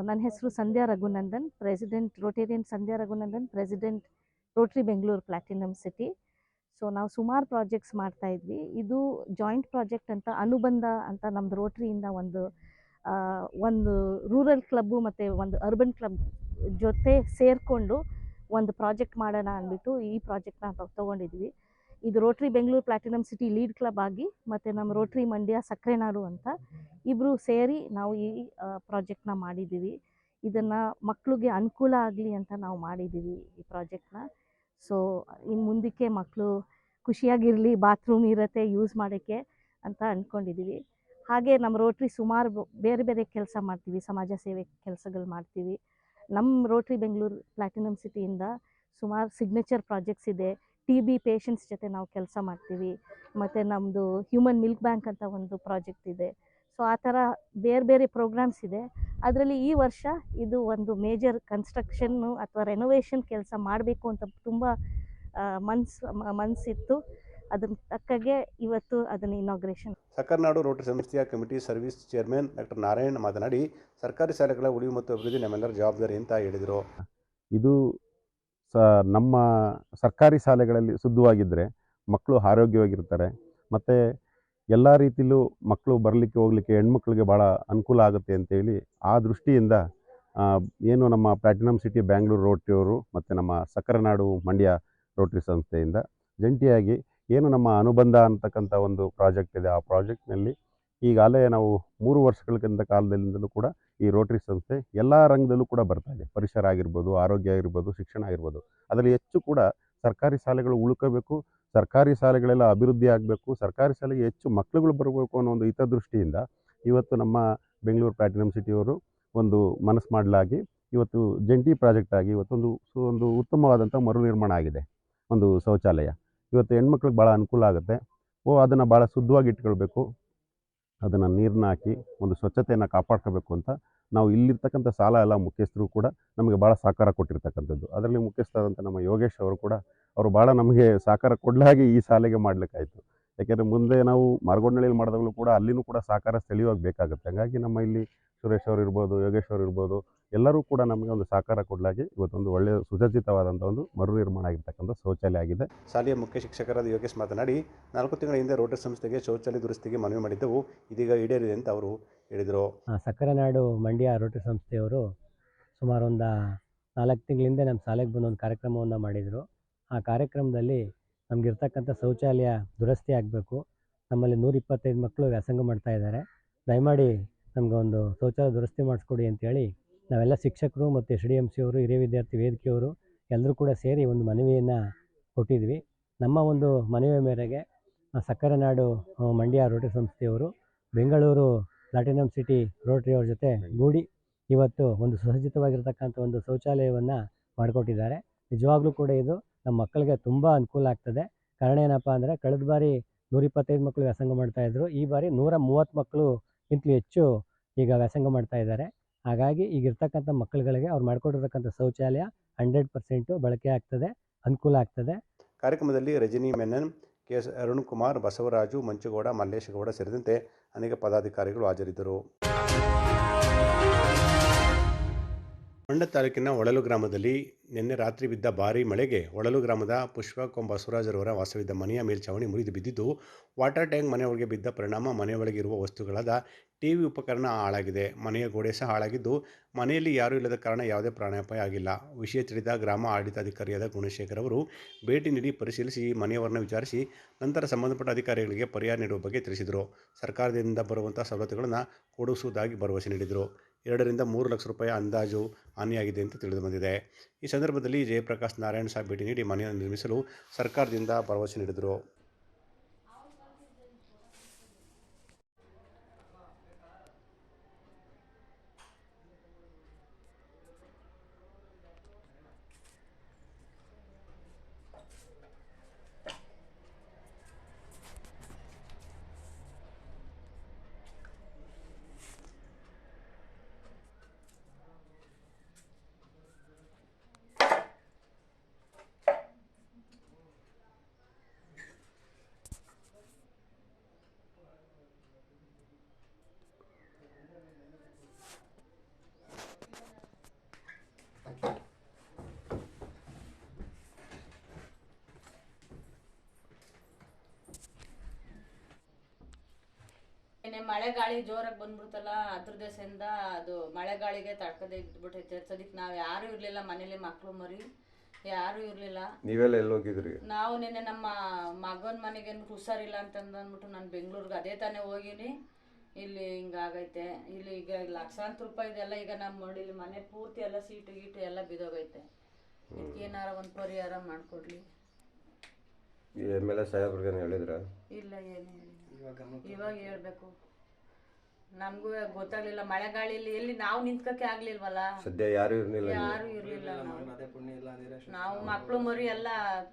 ನನ್ನ ಹೆಸರು Sandhya Raghunandan, president rotarian Sandhya Raghunandan, president rotary Bengaluru platinum city. So ನಾವು ಸುಮಾರು ಪ್ರಾಜೆಕ್ಟ್ಸ್ ಮಾಡ್ತಾ ಇದ್ವಿ. ಇದು ಜಾಯಿಂಟ್ ಪ್ರಾಜೆಕ್ಟ್ ಅಂತ ಅನುಬಂಧ ಅಂತ ನಮ್ಮದು ರೋಟರಿಯಿಂದ ಒಂದು ರೂರಲ್ ಕ್ಲಬ್ಬು ಮತ್ತು ಒಂದು ಅರ್ಬನ್ ಕ್ಲಬ್ ಜೊತೆ ಸೇರಿಕೊಂಡು ಒಂದು ಪ್ರಾಜೆಕ್ಟ್ ಮಾಡೋಣ ಅಂದ್ಬಿಟ್ಟು ಈ ಪ್ರಾಜೆಕ್ಟ್ನ ತೊಗೊಂಡಿದ್ವಿ. ಇದು Rotary Bengaluru platinum city lead club ಆಗಿ ಮತ್ತು ನಮ್ಮ ರೋಟರಿ ಮಂಡ್ಯ ಸಕ್ಕರೆನಾಡು ಅಂತ ಇಬ್ಬರು ಸೇರಿ ನಾವು ಈ ಪ್ರಾಜೆಕ್ಟ್ನ ಮಾಡಿದ್ದೀವಿ. ಇದನ್ನು ಮಕ್ಕಳಿಗೆ ಅನುಕೂಲ ಆಗಲಿ ಅಂತ ನಾವು ಮಾಡಿದ್ದೀವಿ ಈ ಪ್ರಾಜೆಕ್ಟ್ನ. ಸೊ ಇನ್ನು ಮುಂದಕ್ಕೆ ಮಕ್ಕಳು ಖುಷಿಯಾಗಿರಲಿ, ಬಾತ್ರೂಮ್ ಇರುತ್ತೆ ಯೂಸ್ ಮಾಡೋಕ್ಕೆ ಅಂತ ಅಂದ್ಕೊಂಡಿದ್ದೀವಿ. ಹಾಗೆ ನಮ್ಮ ರೋಟ್ರಿ ಸುಮಾರು ಬೇರೆ ಬೇರೆ ಕೆಲಸ ಮಾಡ್ತೀವಿ, ಸಮಾಜ ಸೇವೆ ಕೆಲಸಗಳು ಮಾಡ್ತೀವಿ. ನಮ್ಮ ರೋಟ್ರಿ ಬೆಂಗಳೂರು ಪ್ಲಾಟಿನಮ್ ಸಿಟಿಯಿಂದ ಸುಮಾರು ಸಿಗ್ನೇಚರ್ ಪ್ರಾಜೆಕ್ಟ್ಸ್ ಇದೆ. TB ಪೇಷಂಟ್ಸ್ ಜೊತೆ ನಾವು ಕೆಲಸ ಮಾಡ್ತೀವಿ. ಮತ್ತು ನಮ್ಮದು ಹ್ಯೂಮನ್ ಮಿಲ್ಕ್ ಬ್ಯಾಂಕ್ ಅಂತ ಒಂದು ಪ್ರಾಜೆಕ್ಟ್ ಇದೆ. ಸೊ ಆ ಥರ ಬೇರೆ ಬೇರೆ ಪ್ರೋಗ್ರಾಮ್ಸ್ ಇದೆ. ಅದರಲ್ಲಿ ಈ ವರ್ಷ ಇದು ಒಂದು ಮೇಜರ್ ಕನ್ಸ್ಟ್ರಕ್ಷನ್ನು ಅಥವಾ ರೆನೋವೇಷನ್ ಕೆಲಸ ಮಾಡಬೇಕು ಅಂತ ತುಂಬ ಮನಸ್ಸಿತ್ತು. ಅದನ್ನು ತಕ್ಕಾಗೆ ಇವತ್ತು ಅದನ್ನು ಇನಾಗ್ರೇಷನ್. ಸಕ್ಕರನಾಡು ರೋಟರಿ ಸಂಸ್ಥೆಯ committee service chairman doctor Narayan ಮಾತನಾಡಿ, ಸರ್ಕಾರಿ ಶಾಲೆಗಳ ಉಳಿವು ಮತ್ತು ಅಭಿವೃದ್ಧಿ ನಮ್ಮೆಲ್ಲರ ಜವಾಬ್ದಾರಿ ಅಂತ ಹೇಳಿದರು. ಇದು ನಮ್ಮ ಸರ್ಕಾರಿ ಶಾಲೆಗಳಲ್ಲಿ ಶುದ್ಧವಾಗಿದ್ದರೆ ಮಕ್ಕಳು ಆರೋಗ್ಯವಾಗಿರ್ತಾರೆ. ಮತ್ತು ಎಲ್ಲ ರೀತಿಯಲ್ಲೂ ಮಕ್ಕಳು ಬರಲಿಕ್ಕೆ ಹೋಗಲಿಕ್ಕೆ ಹೆಣ್ಮಕ್ಳಿಗೆ ಭಾಳ ಅನುಕೂಲ ಆಗುತ್ತೆ ಅಂತೇಳಿ ಆ ದೃಷ್ಟಿಯಿಂದ ಏನು ನಮ್ಮ ಪ್ಲಾಟಿನಮ್ ಸಿಟಿ ಬ್ಯಾಂಗ್ಳೂರು ರೋಟರಿಯವರು ಮತ್ತು ನಮ್ಮ ಸಕ್ಕರನಾಡು ಮಂಡ್ಯ ರೋಟರಿ ಸಂಸ್ಥೆಯಿಂದ ಜಂಟಿಯಾಗಿ ಏನು ನಮ್ಮ ಅನುಬಂಧ ಅಂತಕ್ಕಂಥ ಒಂದು ಪ್ರಾಜೆಕ್ಟ್ ಇದೆ, ಆ ಪ್ರಾಜೆಕ್ಟ್ನಲ್ಲಿ ಈಗಾಗಲೇ ನಾವು 3 ವರ್ಷಗಳಿಗಿಂತ ಕಾಲದಿಂದಲೂ ಕೂಡ ಈ ರೋಟರಿ ಸಂಸ್ಥೆ ಎಲ್ಲ ರಂಗದಲ್ಲೂ ಕೂಡ ಬರ್ತಾ ಇದೆ. ಪರಿಸರ ಆಗಿರ್ಬೋದು, ಆರೋಗ್ಯ ಆಗಿರ್ಬೋದು, ಶಿಕ್ಷಣ ಆಗಿರ್ಬೋದು. ಅದರಲ್ಲಿ ಹೆಚ್ಚು ಕೂಡ ಸರ್ಕಾರಿ ಶಾಲೆಗಳು ಉಳ್ಕೋಬೇಕು, ಸರ್ಕಾರಿ ಶಾಲೆಗಳೆಲ್ಲ ಅಭಿವೃದ್ಧಿ ಆಗಬೇಕು, ಸರ್ಕಾರಿ ಶಾಲೆಗೆ ಹೆಚ್ಚು ಮಕ್ಕಳುಗಳು ಬರಬೇಕು ಅನ್ನೋ ಒಂದು ಹಿತದೃಷ್ಟಿಯಿಂದ ಇವತ್ತು ನಮ್ಮ ಬೆಂಗಳೂರು ಪ್ಲಾಟಿನಮ್ ಸಿಟಿಯವರು ಒಂದು ಮನಸ್ಸು ಮಾಡಲಾಗಿ ಇವತ್ತು ಜಂಟಿ ಪ್ರಾಜೆಕ್ಟ್ ಆಗಿ ಇವತ್ತೊಂದು ಉತ್ತಮವಾದಂಥ ಮರು ನಿರ್ಮಾಣ ಆಗಿದೆ. ಒಂದು ಶೌಚಾಲಯ ಇವತ್ತು ಹೆಣ್ಮಕ್ಳಿಗೆ ಭಾಳ ಅನುಕೂಲ ಆಗುತ್ತೆ. ಅದನ್ನು ಭಾಳ ಶುದ್ಧವಾಗಿ ಇಟ್ಕೊಳ್ಬೇಕು, ಅದನ್ನು ನೀರನ್ನ ಹಾಕಿ ಒಂದು ಸ್ವಚ್ಛತೆಯನ್ನು ಕಾಪಾಡ್ಕೋಬೇಕು ಅಂತ ನಾವು ಇಲ್ಲಿರ್ತಕ್ಕಂಥ ಶಾಲಾ ಎಲ್ಲ ಮುಖ್ಯಸ್ಥರು ಕೂಡ ನಮಗೆ ಭಾಳ ಸಹಕಾರ ಕೊಟ್ಟಿರ್ತಕ್ಕಂಥದ್ದು. ಅದರಲ್ಲಿ ಮುಖ್ಯಸ್ಥರಾದಂಥ ನಮ್ಮ ಯೋಗೇಶ್ ಅವರು ಕೂಡ ಭಾಳ ನಮಗೆ ಸಹಕಾರ ಕೊಡಲಾಗಿ ಈ ಶಾಲೆಗೆ ಮಾಡಲಿಕ್ಕಾಯಿತು. ಯಾಕೆಂದರೆ ಮುಂದೆ ನಾವು ಮರಗೊಂಡಳ್ಳಿಯಲ್ಲಿ ಮಾಡಿದಾಗಲೂ ಕೂಡ ಅಲ್ಲಿನೂ ಕೂಡ ಸಹಕಾರ ಸ್ಥಳೀಯವಾಗಿ ಬೇಕಾಗುತ್ತೆ. ಹಾಗಾಗಿ ನಮ್ಮ ಇಲ್ಲಿ ಸುರೇಶ್ ಅವರು ಇರ್ಬೋದು, ಯೋಗೇಶ್ ಅವರು ಇರ್ಬೋದು, ಎಲ್ಲರೂ ಕೂಡ ನಮಗೆ ಒಂದು ಸಹಕಾರ ಕೊಡಲಾಗಿ ಇವತ್ತೊಂದು ಒಳ್ಳೆಯ ಸುಸಜ್ಜಿತವಾದಂಥ ಒಂದು ಮರು ನಿರ್ಮಾಣ ಆಗಿರ್ತಕ್ಕಂಥ ಶೌಚಾಲಯ ಆಗಿದೆ. ಶಾಲೆಯ ಮುಖ್ಯ ಶಿಕ್ಷಕರಾದ ಯೋಗೇಶ್ ಮಾತನಾಡಿ, 4 ತಿಂಗಳ ಹಿಂದೆ ರೋಟರಿ ಸಂಸ್ಥೆಗೆ ಶೌಚಾಲಯ ದುರಸ್ತಿಗೆ ಮನವಿ ಮಾಡಿದ್ದೆವು, ಇದೀಗ ಈಡೇರಿದೆ ಅಂತ ಅವರು ಹೇಳಿದರು. ಸಕ್ಕರನಾಡು ಮಂಡ್ಯ ರೋಟರಿ ಸಂಸ್ಥೆಯವರು ಸುಮಾರು ಒಂದು 4 ತಿಂಗಳ ಹಿಂದೆ ನಮ್ಮ ಶಾಲೆಗೆ ಬಂದು ಒಂದು ಕಾರ್ಯಕ್ರಮವನ್ನು ಮಾಡಿದರು. ಆ ಕಾರ್ಯಕ್ರಮದಲ್ಲಿ ನಮಗಿರ್ತಕ್ಕಂಥ ಶೌಚಾಲಯ ದುರಸ್ತಿ ಆಗಬೇಕು, ನಮ್ಮಲ್ಲಿ 125 ಮಕ್ಕಳು ವ್ಯಾಸಂಗ ಮಾಡ್ತಾ ಇದ್ದಾರೆ, ದಯಮಾಡಿ ನಮಗೆ ಒಂದು ಶೌಚಾಲಯ ದುರಸ್ತಿ ಮಾಡಿಸ್ಕೊಡಿ ಅಂತೇಳಿ ನಾವೆಲ್ಲ ಶಿಕ್ಷಕರು ಮತ್ತು SDMC ಅವರು, ಹಿರಿಯ ವಿದ್ಯಾರ್ಥಿ ವೇದಿಕೆಯವರು ಎಲ್ಲರೂ ಕೂಡ ಸೇರಿ ಒಂದು ಮನವಿಯನ್ನು ಕೊಟ್ಟಿದ್ವಿ. ನಮ್ಮ ಒಂದು ಮನವಿ ಮೇರೆಗೆ ಸಕ್ಕರನಾಡು ಮಂಡ್ಯ ರೋಟರಿ ಸಂಸ್ಥೆಯವರು ಬೆಂಗಳೂರು ಪ್ಲಾಟಿನಮ್ ಸಿಟಿ ರೋಟರಿಯವ್ರ ಜೊತೆ ಗೂಡಿ ಇವತ್ತು ಒಂದು ಸುಸಜ್ಜಿತವಾಗಿರ್ತಕ್ಕಂಥ ಒಂದು ಶೌಚಾಲಯವನ್ನು ಮಾಡಿಕೊಟ್ಟಿದ್ದಾರೆ. ನಿಜವಾಗ್ಲೂ ಕೂಡ ಇದು ನಮ್ಮ ಮಕ್ಕಳಿಗೆ ತುಂಬ ಅನುಕೂಲ ಆಗ್ತದೆ. ಕಾರಣ ಏನಪ್ಪ ಅಂದರೆ ಕಳೆದ ಬಾರಿ 125 ಮಕ್ಕಳು ವ್ಯಾಸಂಗ ಮಾಡ್ತಾಯಿದ್ರು, ಈ ಬಾರಿ 130 ಮಕ್ಕಳು ಇಂತಲೂ ಹೆಚ್ಚು ಈಗ ವ್ಯಾಸಂಗ ಮಾಡ್ತಾ ಇದ್ದಾರೆ. ಹಾಗಾಗಿ ಈಗಿರ್ತಕ್ಕಂಥ ಮಕ್ಕಳುಗಳಿಗೆ ಅವ್ರು ಮಾಡಿಕೊಟ್ಟಿರ್ತಕ್ಕಂಥ ಶೌಚಾಲಯ 100% ಬಳಕೆ ಆಗ್ತದೆ, ಅನುಕೂಲ ಆಗ್ತದೆ. ಕಾರ್ಯಕ್ರಮದಲ್ಲಿ ರಜನಿ ಮೆನನ್, KS ಅರುಣ್ ಕುಮಾರ್, ಬಸವರಾಜು, ಮಂಚುಗೌಡ, ಮಲ್ಲೇಶಗೌಡ ಸೇರಿದಂತೆ ಅನೇಕ ಪದಾಧಿಕಾರಿಗಳು ಹಾಜರಿದ್ದರು. ಮಂಡ್ಯ ತಾಲೂಕಿನ ಹೊಳಲು ಗ್ರಾಮದಲ್ಲಿ ನಿನ್ನೆ ರಾತ್ರಿ ಬಿದ್ದ ಭಾರೀ ಮಳೆಗೆ ಹೊಳಲು ಗ್ರಾಮದ ಪುಷ್ಪಕೊಂಬ ಬಸವರಾಜರವರ ವಾಸವಿದ್ದ ಮನೆಯ ಮೇಲ್ಛಾವಣಿ ಮುರಿದು ಬಿದ್ದಿದ್ದು, ವಾಟರ್ ಟ್ಯಾಂಕ್ ಮನೆಯೊಳಗೆ ಬಿದ್ದ ಪರಿಣಾಮ ಮನೆಯೊಳಗೆ ಇರುವ ವಸ್ತುಗಳಾದ ಟಿವಿ ಉಪಕರಣ ಹಾಳಾಗಿದೆ. ಮನೆಯ ಗೋಡೆ ಸಹ ಹಾಳಾಗಿದ್ದು, ಮನೆಯಲ್ಲಿ ಯಾರೂ ಇಲ್ಲದ ಕಾರಣ ಯಾವುದೇ ಪ್ರಾಣಾಪಾಯ ಆಗಿಲ್ಲ. ವಿಷಯ ತಿಳಿದ ಗ್ರಾಮ ಆಡಳಿತಾಧಿಕಾರಿಯಾದ ಗುಣಶೇಖರ್ ಅವರು ಭೇಟಿ ನೀಡಿ ಪರಿಶೀಲಿಸಿ ಮನೆಯವರನ್ನು ವಿಚಾರಿಸಿ ನಂತರ ಸಂಬಂಧಪಟ್ಟ ಅಧಿಕಾರಿಗಳಿಗೆ ಪರಿಹಾರ ನೀಡುವ ಬಗ್ಗೆ ತಿಳಿಸಿದರು. ಸರ್ಕಾರದಿಂದ ಬರುವಂಥ ಸವಲತ್ತುಗಳನ್ನು ಕೊಡಿಸುವುದಾಗಿ ಭರವಸೆ ನೀಡಿದರು. 2 ರಿಂದ 3 ಲಕ್ಷ ರೂಪಾಯಿ ಅಂದಾಜು ಹಾನಿಯಾಗಿದೆ ಅಂತ ತಿಳಿದು ಬಂದಿದೆ. ಈ ಸಂದರ್ಭದಲ್ಲಿ ಜಯಪ್ರಕಾಶ್ ನಾರಾಯಣ್ ಸಹ ಭೇಟಿ ನೀಡಿ ಮನೆಯನ್ನು ನಿರ್ಮಿಸಲು ಸರ್ಕಾರದಿಂದ ಭರವಸೆ ನೀಡಿದರು. ಮಳೆ ಗಾಳಿ ಜೋರಾಗಿ ಬಂದ್ಬಿಡ್ತಲ್ಲ, ಅದ್ರ ದೇಶದಿಂದ ಅದು ಮಳೆ ಗಾಳಿಗೆ ತಡ್ಕದೆ ಇದ್ಬಿಟ್ಟೈತೆ. ಸದ್ಯಕ್ಕೆ ನಾವು ಯಾರು ಇರ್ಲಿಲ್ಲ ಮನೇಲಿ, ಮಕ್ಳು ಮರಿ ಯಾರು ಇರ್ಲಿಲ್ಲ. ನೀವೆಲ್ಲ ಎಲ್ಲಿ ಹೋಗಿದ್ರಿ? ನಾವು ನಿನ್ನೆ ನಮ್ಮ ಮಗನ ಮನೆಗೆ ಹುಷಾರಿಲ್ಲ ಅಂತಂದ್ಬಿಟ್ಟು ನಾನು ಬೆಂಗಳೂರಿಗೆ ಅದೇ ತಾನೇ ಹೋಗಿನಿ. ಇಲ್ಲಿ ಹಿಂಗಾಗೈತೆ. ಇಲ್ಲಿ ಈಗ ಲಕ್ಷಾಂತರ ರೂಪಾಯಿದೆಲ್ಲ ಈಗ ನಮ್ಮ ಮಡಿಲಿ ಮನೆ ಪೂರ್ತಿ ಎಲ್ಲ ಸೀಟು ಗೀಟು ಎಲ್ಲ ಬಿದ್ದೋಗೈತೆ. ಏನಾರ ಒಂದು ಪರಿಹಾರ ಮಾಡಿಕೊಡ್ಲಿ. MLA ಸಾಹೇಬ್ರಿಗೆ ಹೇಳಿದ್ರ? ಇಲ್ಲ, ಏನು ಇವಾಗ ಹೇಳ್ಬೇಕು. ನಮಗೂ ಗೊತ್ತಾಗ್ಲಿಲ್ಲ ಮಳೆ ಗಾಳಿಲಿ ಎಲ್ಲಿ ನಾವು ನಿಂತ್ಕಕ್ಕೆ ಆಗ್ಲಿಲ್ವಲ್ಲ. ಸದ್ಯ ಯಾರು ಇರ್ಲಿಲ್ಲ. ಯಾರು ಇರ್ಲಿಲ್ಲ. ನಾವು ಮಕ್ಳು ಮರಿ ಎಲ್ಲ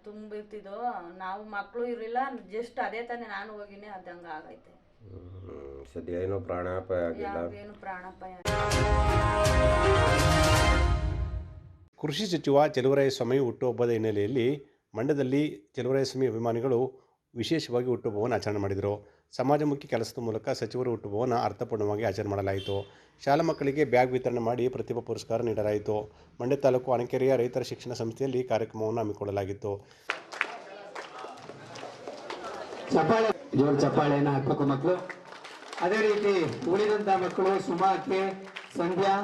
ತುಂಬಿರ್ತಿದ್ವು. ನಾವು ಮಕ್ಳು ಇರ್ಲಿಲ್ಲ. ಜಸ್ಟ್ ಅದೇ ತಾನೇ ನಾನು ಹೋಗಿನಿ, ಅದಂಗ ಆಗೈತೆ. ಸದ್ಯ ಏನೋ ಪ್ರಾಣಾಪಾಯ ಆಗಿಲ್ಲ. ಏನು ಪ್ರಾಣಾಪಾಯ. ಕೃಷಿ ಸಚಿವ ಚಲುವರಾಯಸ್ವಾಮಿ ಹುಟ್ಟುಹಬ್ಬದ ಹಿನ್ನೆಲೆಯಲ್ಲಿ ಮಂಡ್ಯದಲ್ಲಿ ಚಲುವರಾಯಸ್ವಾಮಿ ಅಭಿಮಾನಿಗಳು ವಿಶೇಷವಾಗಿ ಹುಟ್ಟುಹಬ್ಬವನ್ನು ಆಚರಣೆ ಮಾಡಿದರು. ಸಮಾಜಮುಖಿ ಕೆಲಸದ ಮೂಲಕ ಸಚಿವರ ಹುಟ್ಟುಹಬ್ಬವನ್ನು ಅರ್ಥಪೂರ್ಣವಾಗಿ ಆಚರಣೆ ಮಾಡಲಾಯಿತು. ಶಾಲಾ ಮಕ್ಕಳಿಗೆ ಬ್ಯಾಗ್ ವಿತರಣೆ ಮಾಡಿ ಪ್ರತಿಭಾ ಪುರಸ್ಕಾರ ನೀಡಲಾಯಿತು. ಮಂಡ್ಯ ತಾಲೂಕು ಅಣಕೆರೆಯ ರೈತರ ಶಿಕ್ಷಣ ಸಂಸ್ಥೆಯಲ್ಲಿ ಕಾರ್ಯಕ್ರಮವನ್ನು ಹಮ್ಮಿಕೊಳ್ಳಲಾಗಿತ್ತು. ಚಪ್ಪಾಳೆಯನ್ನು ಹಾಕಬೇಕು ಮಕ್ಕಳು. ಅದೇ ರೀತಿ ಉಳಿದಂಥ ಮಕ್ಕಳು ಸುಮಾಕೆ, ಸಂಧ್ಯಾ,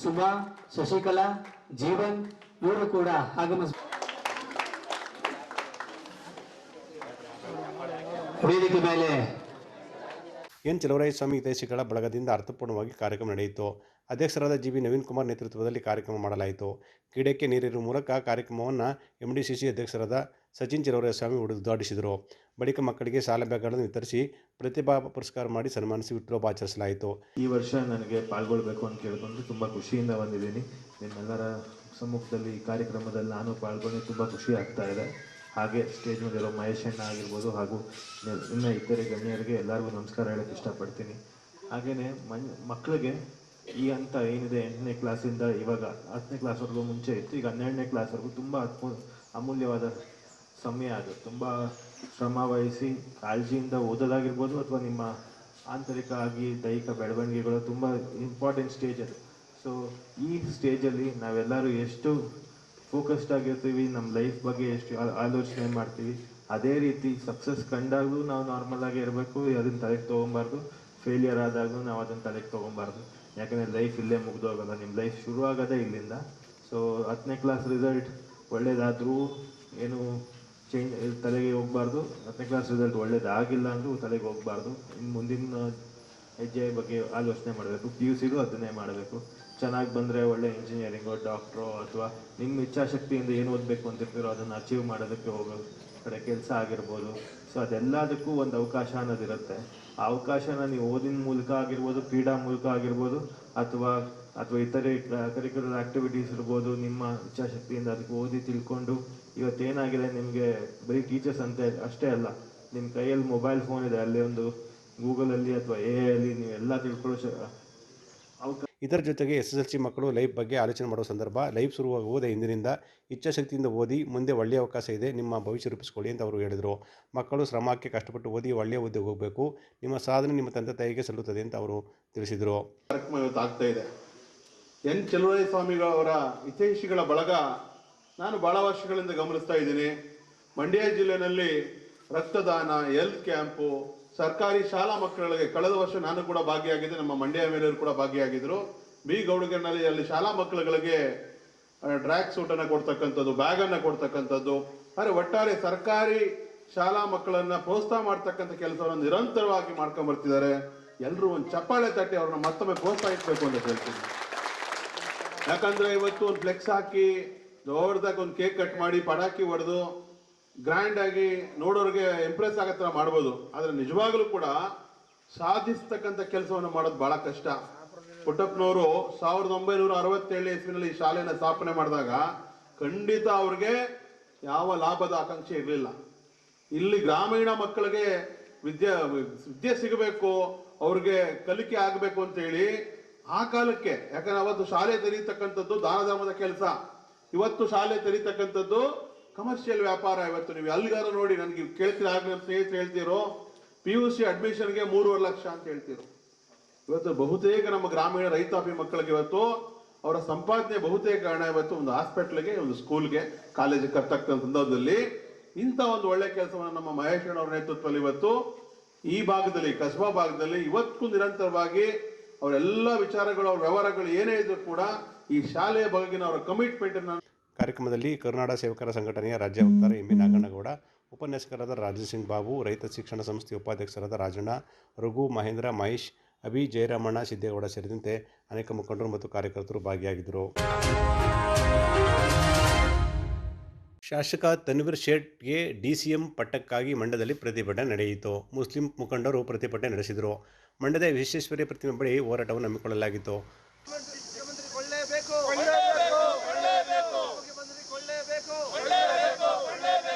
ಸುಮಾ, ಶಶಿಕಲಾ, ಜೀವನ್ ಇವರು ಕೂಡ ಆಗಮಿಸ ವೇದಿಕೆ ಮೇಲೆ. ಎನ್ ಚಲುವರಾಯಸ್ವಾಮಿ ಹಿತೈಷಿಗಳ ಬಳಗದಿಂದ ಅರ್ಥಪೂರ್ಣವಾಗಿ ಕಾರ್ಯಕ್ರಮ ನಡೆಯಿತು. ಅಧ್ಯಕ್ಷರಾದ GB ನವೀನ್ ಕುಮಾರ್ ನೇತೃತ್ವದಲ್ಲಿ ಕಾರ್ಯಕ್ರಮ ಮಾಡಲಾಯಿತು. ಗಿಡಕ್ಕೆ ನೀರಿರುವ ಮೂಲಕ ಕಾರ್ಯಕ್ರಮವನ್ನು MDCC ಅಧ್ಯಕ್ಷರಾದ ಸಚಿನ್ ಚಲುವರಾಯಸ್ವಾಮಿ ಉದ್ಘಾಟಿಸಿದರು. ಬಳಿಕ ಮಕ್ಕಳಿಗೆ ಶಾಲಾ ಬ್ಯಾಗ್ಗಳನ್ನು ವಿತರಿಸಿ ಪ್ರತಿಭಾ ಪುರಸ್ಕಾರ ಮಾಡಿ ಸನ್ಮಾನಿಸಿ ಹುಟ್ಟುಹಬ್ಬ ಆಚರಿಸಲಾಯಿತು. ಈ ವರ್ಷ ನನಗೆ ಪಾಲ್ಗೊಳ್ಬೇಕು ಅಂತ ಕೇಳಿಕೊಂಡು ತುಂಬ ಖುಷಿಯಿಂದ ಬಂದಿದ್ದೀನಿ. ನಿಮ್ಮೆಲ್ಲರ ಸಮ್ಮುಖದಲ್ಲಿ ಈ ಕಾರ್ಯಕ್ರಮದಲ್ಲಿ ನಾನು ಪಾಲ್ಗೊಂಡು ತುಂಬ ಖುಷಿ ಆಗ್ತಾ ಇದೆ. ಹಾಗೆ ಸ್ಟೇಜ್ ಮೇಲಿರೋ ಮಹೇಶ್ ಅಣ್ಣ ಆಗಿರ್ಬೋದು ಹಾಗೂ ಇನ್ನು ಇತರೆ ಗಣ್ಯರಿಗೆ ಎಲ್ಲರಿಗೂ ನಮಸ್ಕಾರ ಹೇಳೋಕ್ಕೆ ಇಷ್ಟಪಡ್ತೀನಿ. ಹಾಗೆಯೇ ಮಕ್ಕಳಿಗೆ ಈ ಹಂತ ಏನಿದೆ 8ನೇ ಕ್ಲಾಸಿಂದ ಇವಾಗ 10ನೇ ಕ್ಲಾಸ್ವರೆಗೂ ಮುಂಚೆ ಇತ್ತು, ಈಗ 12ನೇ ಕ್ಲಾಸ್ವರೆಗೂ ತುಂಬ ಅಮೂಲ್ಯವಾದ ಸಮಯ ಅದು. ತುಂಬ ಶ್ರಮ ವಹಿಸಿ ಕಾಳಜಿಯಿಂದ ಓದೋದಾಗಿರ್ಬೋದು ಅಥವಾ ನಿಮ್ಮ ಆಂತರಿಕ ಆಗಿ ದೈಹಿಕ ಬೆಳವಣಿಗೆಗಳು ತುಂಬ ಇಂಪಾರ್ಟೆಂಟ್ ಸ್ಟೇಜ್ ಅದು. ಸೊ ಈ ಸ್ಟೇಜಲ್ಲಿ ನಾವೆಲ್ಲರೂ ಎಷ್ಟು ಫೋಕಸ್ಡ್ ಆಗಿರ್ತೀವಿ, ನಮ್ಮ ಲೈಫ್ ಬಗ್ಗೆ ಎಷ್ಟು ಆಲೋಚನೆ ಮಾಡ್ತೀವಿ, ಅದೇ ರೀತಿ ಸಕ್ಸಸ್ ಕಂಡಾಗಲೂ ನಾವು ನಾರ್ಮಲ್ ಆಗಿ ಇರಬೇಕು. ಅದನ್ನು ತಲೆಗೆ ತೊಗೊಬಾರ್ದು. ಫೇಲಿಯರ್ ಆದಾಗೂ ನಾವು ಅದನ್ನು ತಲೆಗೆ ತೊಗೊಬಾರ್ದು. ಯಾಕಂದರೆ ಲೈಫ್ ಇಲ್ಲೇ ಮುಗ್ದೋಗಲ್ಲ, ನಿಮ್ಮ ಲೈಫ್ ಶುರು ಆಗೋದೇ ಇಲ್ಲಿಂದ. ಸೊ 10ನೇ ಕ್ಲಾಸ್ ರಿಸಲ್ಟ್ ಒಳ್ಳೇದಾದರೂ ಏನು ಚೇಂಜ್ ತಲೆಗೆ ಹೋಗಬಾರ್ದು. 10ನೇ ಕ್ಲಾಸ್ ರಿಸಲ್ಟ್ ಒಳ್ಳೇದಾಗಿಲ್ಲ ಅಂದರೂ ತಲೆಗೆ ಹೋಗಬಾರ್ದು. ಇನ್ನು ಮುಂದಿನ ಹೆಜ್ಜೆ ಬಗ್ಗೆ ಆಲೋಚನೆ ಮಾಡಬೇಕು. PUCಗೂ ಅದನ್ನೇ ಮಾಡಬೇಕು. ಚೆನ್ನಾಗಿ ಬಂದರೆ ಒಳ್ಳೆ ಇಂಜಿನಿಯರಿಂಗೋ, ಡಾಕ್ಟ್ರೋ ಅಥವಾ ನಿಮ್ಮ ಇಚ್ಛಾಶಕ್ತಿಯಿಂದ ಏನು ಓದಬೇಕು ಅಂತಿರ್ತೀರೋ ಅದನ್ನು ಅಚೀವ್ ಮಾಡೋದಕ್ಕೆ ಹೋಗೋ ಕಡೆ ಕೆಲಸ ಆಗಿರ್ಬೋದು. ಸೊ ಅದೆಲ್ಲದಕ್ಕೂ ಒಂದು ಅವಕಾಶ ಅನ್ನೋದಿರುತ್ತೆ. ಆ ಅವಕಾಶನ ನೀವು ಓದಿನ ಮೂಲಕ ಆಗಿರ್ಬೋದು, ಕ್ರೀಡಾ ಮೂಲಕ ಆಗಿರ್ಬೋದು, ಅಥವಾ ಇತರೆ ಕರಿಕ್ಯುಲರ್ ಆ್ಯಕ್ಟಿವಿಟೀಸ್ ಇರ್ಬೋದು, ನಿಮ್ಮ ಇಚ್ಛಾಶಕ್ತಿಯಿಂದ ಅದಕ್ಕೆ ಓದಿ ತಿಳ್ಕೊಂಡು ಇವತ್ತೇನಾಗಿದೆ ನಿಮಗೆ ಬರೀ ಟೀಚರ್ಸ್ ಅಂತ ಅಷ್ಟೇ ಅಲ್ಲ, ನಿಮ್ಮ ಕೈಯಲ್ಲಿ ಮೊಬೈಲ್ ಫೋನ್ ಇದೆ, ಅಲ್ಲಿ ಒಂದು ಗೂಗಲಲ್ಲಿ ಅಥವಾ AI ನೀವೆಲ್ಲ ತಿಳ್ಕೊಳ್ಳೋ ಇದರ ಜೊತೆಗೆ SSLC ಮಕ್ಕಳು ಲೈಫ್ ಬಗ್ಗೆ ಆಲೋಚನೆ ಮಾಡುವ ಸಂದರ್ಭ ಲೈಫ್ ಶುರುವಾಗುವುದೇ ಇಂದಿನಿಂದ ಇಚ್ಛಾಶಕ್ತಿಯಿಂದ ಓದಿ ಮುಂದೆ ಒಳ್ಳೆಯ ಅವಕಾಶ ಇದೆ, ನಿಮ್ಮ ಭವಿಷ್ಯ ರೂಪಿಸಿಕೊಳ್ಳಿ ಅಂತ ಅವರು ಹೇಳಿದರು. ಮಕ್ಕಳು ಶ್ರಮಕ್ಕೆ ಕಷ್ಟಪಟ್ಟು ಓದಿ ಒಳ್ಳೆಯ ಹುದ್ದೆಗೆ ಹೋಗಬೇಕು. ನಿಮ್ಮ ಸಾಧನೆ ನಿಮ್ಮ ತಂದೆ ತಾಯಿಗೆ ಸಲ್ಲುತ್ತದೆ ಅಂತ ಅವರು ತಿಳಿಸಿದರು. ಕಾರ್ಯಕ್ರಮ ಇವತ್ತು ಆಗ್ತಾ ಇದೆ. ಎನ್ ಚಲುವರಾಯಸ್ವಾಮಿಗಳವರ ಹಿತೈಷಿಗಳ ಬಳಗ ನಾನು ಭಾಳ ವರ್ಷಗಳಿಂದ ಗಮನಿಸ್ತಾ ಇದ್ದೀನಿ. ಮಂಡ್ಯ ಜಿಲ್ಲೆಯಲ್ಲಿ ರಕ್ತದಾನ, ಹೆಲ್ತ್ ಕ್ಯಾಂಪು ಸರ್ಕಾರಿ ಶಾಲಾ ಮಕ್ಕಳಿಗೆ ಕಳೆದ ವರ್ಷ ನಾನು ಕೂಡ ಭಾಗಿಯಾಗಿದ್ದೆ, ನಮ್ಮ ಮಂಡ್ಯ ಮೇಲೆಯವರು ಕೂಡ ಭಾಗಿಯಾಗಿದ್ರು. ಬಿ ಗೌಡಗೇರಿನಲ್ಲಿ ಅಲ್ಲಿ ಶಾಲಾ ಮಕ್ಕಳುಗಳಿಗೆ ಟ್ರ್ಯಾಕ್ ಸೂಟನ್ನು ಕೊಡ್ತಕ್ಕಂಥದ್ದು, ಬ್ಯಾಗನ್ನು ಕೊಡ್ತಕ್ಕಂಥದ್ದು, ಆದರೆ ಒಟ್ಟಾರೆ ಸರ್ಕಾರಿ ಶಾಲಾ ಮಕ್ಕಳನ್ನ ಪ್ರೋತ್ಸಾಹ ಮಾಡ್ತಕ್ಕಂಥ ಕೆಲಸವನ್ನು ನಿರಂತರವಾಗಿ ಮಾಡ್ಕೊಂಡ್ ಬರ್ತಿದ್ದಾರೆ. ಎಲ್ಲರೂ ಒಂದು ಚಪ್ಪಾಳೆ ತಟ್ಟಿ ಅವ್ರನ್ನ ಮತ್ತೊಮ್ಮೆ ಪ್ರೋತ್ಸಾಹಿಸಬೇಕು ಅಂತ ಹೇಳ್ತೀನಿ. ಯಾಕಂದ್ರೆ ಇವತ್ತು ಒಂದು ಫ್ಲೆಕ್ಸ್ ಹಾಕಿ ದೊಡ್ಡದಾಗಿ ಒಂದು ಕೇಕ್ ಕಟ್ ಮಾಡಿ ಪಟಾಕಿ ಹೊಡೆದು ಗ್ರ್ಯಾಂಡ್ ಆಗಿ ನೋಡೋರಿಗೆ ಇಂಪ್ರೆಸ್ ಆಗೋ ಥರ ಮಾಡ್ಬೋದು, ಆದ್ರೆ ನಿಜವಾಗ್ಲೂ ಕೂಡ ಸಾಧಿಸ್ತಕ್ಕಂಥ ಕೆಲಸವನ್ನು ಮಾಡೋದು ಬಹಳ ಕಷ್ಟ. ಪುಟ್ಟಪ್ಪನವರು 1967 ಇಸ್ವಿನಲ್ಲಿ ಈ ಶಾಲೆನ ಸ್ಥಾಪನೆ ಮಾಡಿದಾಗ ಖಂಡಿತ ಅವ್ರಿಗೆ ಯಾವ ಲಾಭದ ಆಕಾಂಕ್ಷೆ ಇರಲಿಲ್ಲ. ಇಲ್ಲಿ ಗ್ರಾಮೀಣ ಮಕ್ಕಳಿಗೆ ವಿದ್ಯೆ ಸಿಗಬೇಕು, ಅವ್ರಿಗೆ ಕಲಿಕೆ ಆಗಬೇಕು ಅಂತ ಹೇಳಿ ಆ ಕಾಲಕ್ಕೆ, ಯಾಕಂದ್ರೆ ಅವತ್ತು ಶಾಲೆ ತೆರೀತಕ್ಕಂಥದ್ದು ದಾನ ಧರ್ಮದ ಕೆಲಸ, ಇವತ್ತು ಶಾಲೆ ತೆರೀತಕ್ಕಂಥದ್ದು ಕಮರ್ಷಿಯಲ್ ವ್ಯಾಪಾರ. ಇವತ್ತು ನೀವು ಎಲ್ಲಿಗಾರ ನೋಡಿ, ನನಗೆ ಕೇಳ್ತೀರ ಆಗ್ಲಿ ಸ್ನೇಹಿತರು ಹೇಳ್ತಿರೋ PUC ಅಡ್ಮಿಷನ್ಗೆ 3.5 ಲಕ್ಷ ಅಂತ ಹೇಳ್ತಿರೋ. ಇವತ್ತು ಬಹುತೇಕ ನಮ್ಮ ಗ್ರಾಮೀಣ ರೈತಾಪಿ ಮಕ್ಕಳಿಗೆ ಇವತ್ತು ಅವರ ಸಂಪಾದನೆ ಬಹುತೇಕ ಹಣ ಇವತ್ತು ಒಂದು ಹಾಸ್ಪಿಟ್ಲಿಗೆ, ಒಂದು ಸ್ಕೂಲ್ಗೆ, ಕಾಲೇಜಿಗೆ ಕರ್ತಕ್ಕಂಥ ಸಂದರ್ಭದಲ್ಲಿ ಇಂಥ ಒಂದು ಒಳ್ಳೆ ಕೆಲಸವನ್ನು ನಮ್ಮ ಮಹೇಶ್ ಅವರ ನೇತೃತ್ವದಲ್ಲಿ ಇವತ್ತು ಈ ಭಾಗದಲ್ಲಿ, ಕಸ್ಬಾ ಭಾಗದಲ್ಲಿ ಇವತ್ತು ನಿರಂತರವಾಗಿ ಅವರೆಲ್ಲ ವಿಚಾರಗಳು, ಅವ್ರ ವ್ಯವಹಾರಗಳು ಏನೇ ಇದ್ರೂ ಕೂಡ ಈ ಶಾಲೆಯ ಬಗೆಗಿನ ಅವರ ಕಮಿಟ್ಮೆಂಟ್ ಅನ್ನು. ಕಾರ್ಯಕ್ರಮದಲ್ಲಿ ಕರ್ನಾಟಕ ಸೇವಕರ ಸಂಘಟನೆಯ ರಾಜ್ಯ ವಕ್ತಾರ MB ನಾಗಣ್ಣಗೌಡ, ಉಪನ್ಯಾಸಕರಾದ ರಾಜಸಿಂಗ್ ಬಾಬು, ರೈತ ಶಿಕ್ಷಣ ಸಂಸ್ಥೆ ಉಪಾಧ್ಯಕ್ಷರಾದ ರಾಜಣ್ಣ, ರಘು, ಮಹೇಂದ್ರ, ಮಹೇಶ್, ಅಭಿ, ಜಯರಾಮಣ್ಣ, ಸಿದ್ದೇಗೌಡ ಸೇರಿದಂತೆ ಅನೇಕ ಮುಖಂಡರು ಮತ್ತು ಕಾರ್ಯಕರ್ತರು ಭಾಗಿಯಾಗಿದ್ದರು. ಶಾಸಕ ತನ್ವೀರ್ ಶೇಟ್ಗೆ DCM ಪಟ್ಟಕ್ಕಾಗಿ ಮಂಡ್ಯದಲ್ಲಿ ಪ್ರತಿಭಟನೆ ನಡೆಯಿತು. ಮುಸ್ಲಿಂ ಮುಖಂಡರು ಪ್ರತಿಭಟನೆ ನಡೆಸಿದರು. ಮಂಡ್ಯದ ವಿಶ್ವೇಶ್ವರಯ್ಯ ಪ್ರತಿಮೆ ಬಳಿ ಹೋರಾಟವನ್ನು ಹಮ್ಮಿಕೊಳ್ಳಲಾಗಿತ್ತು.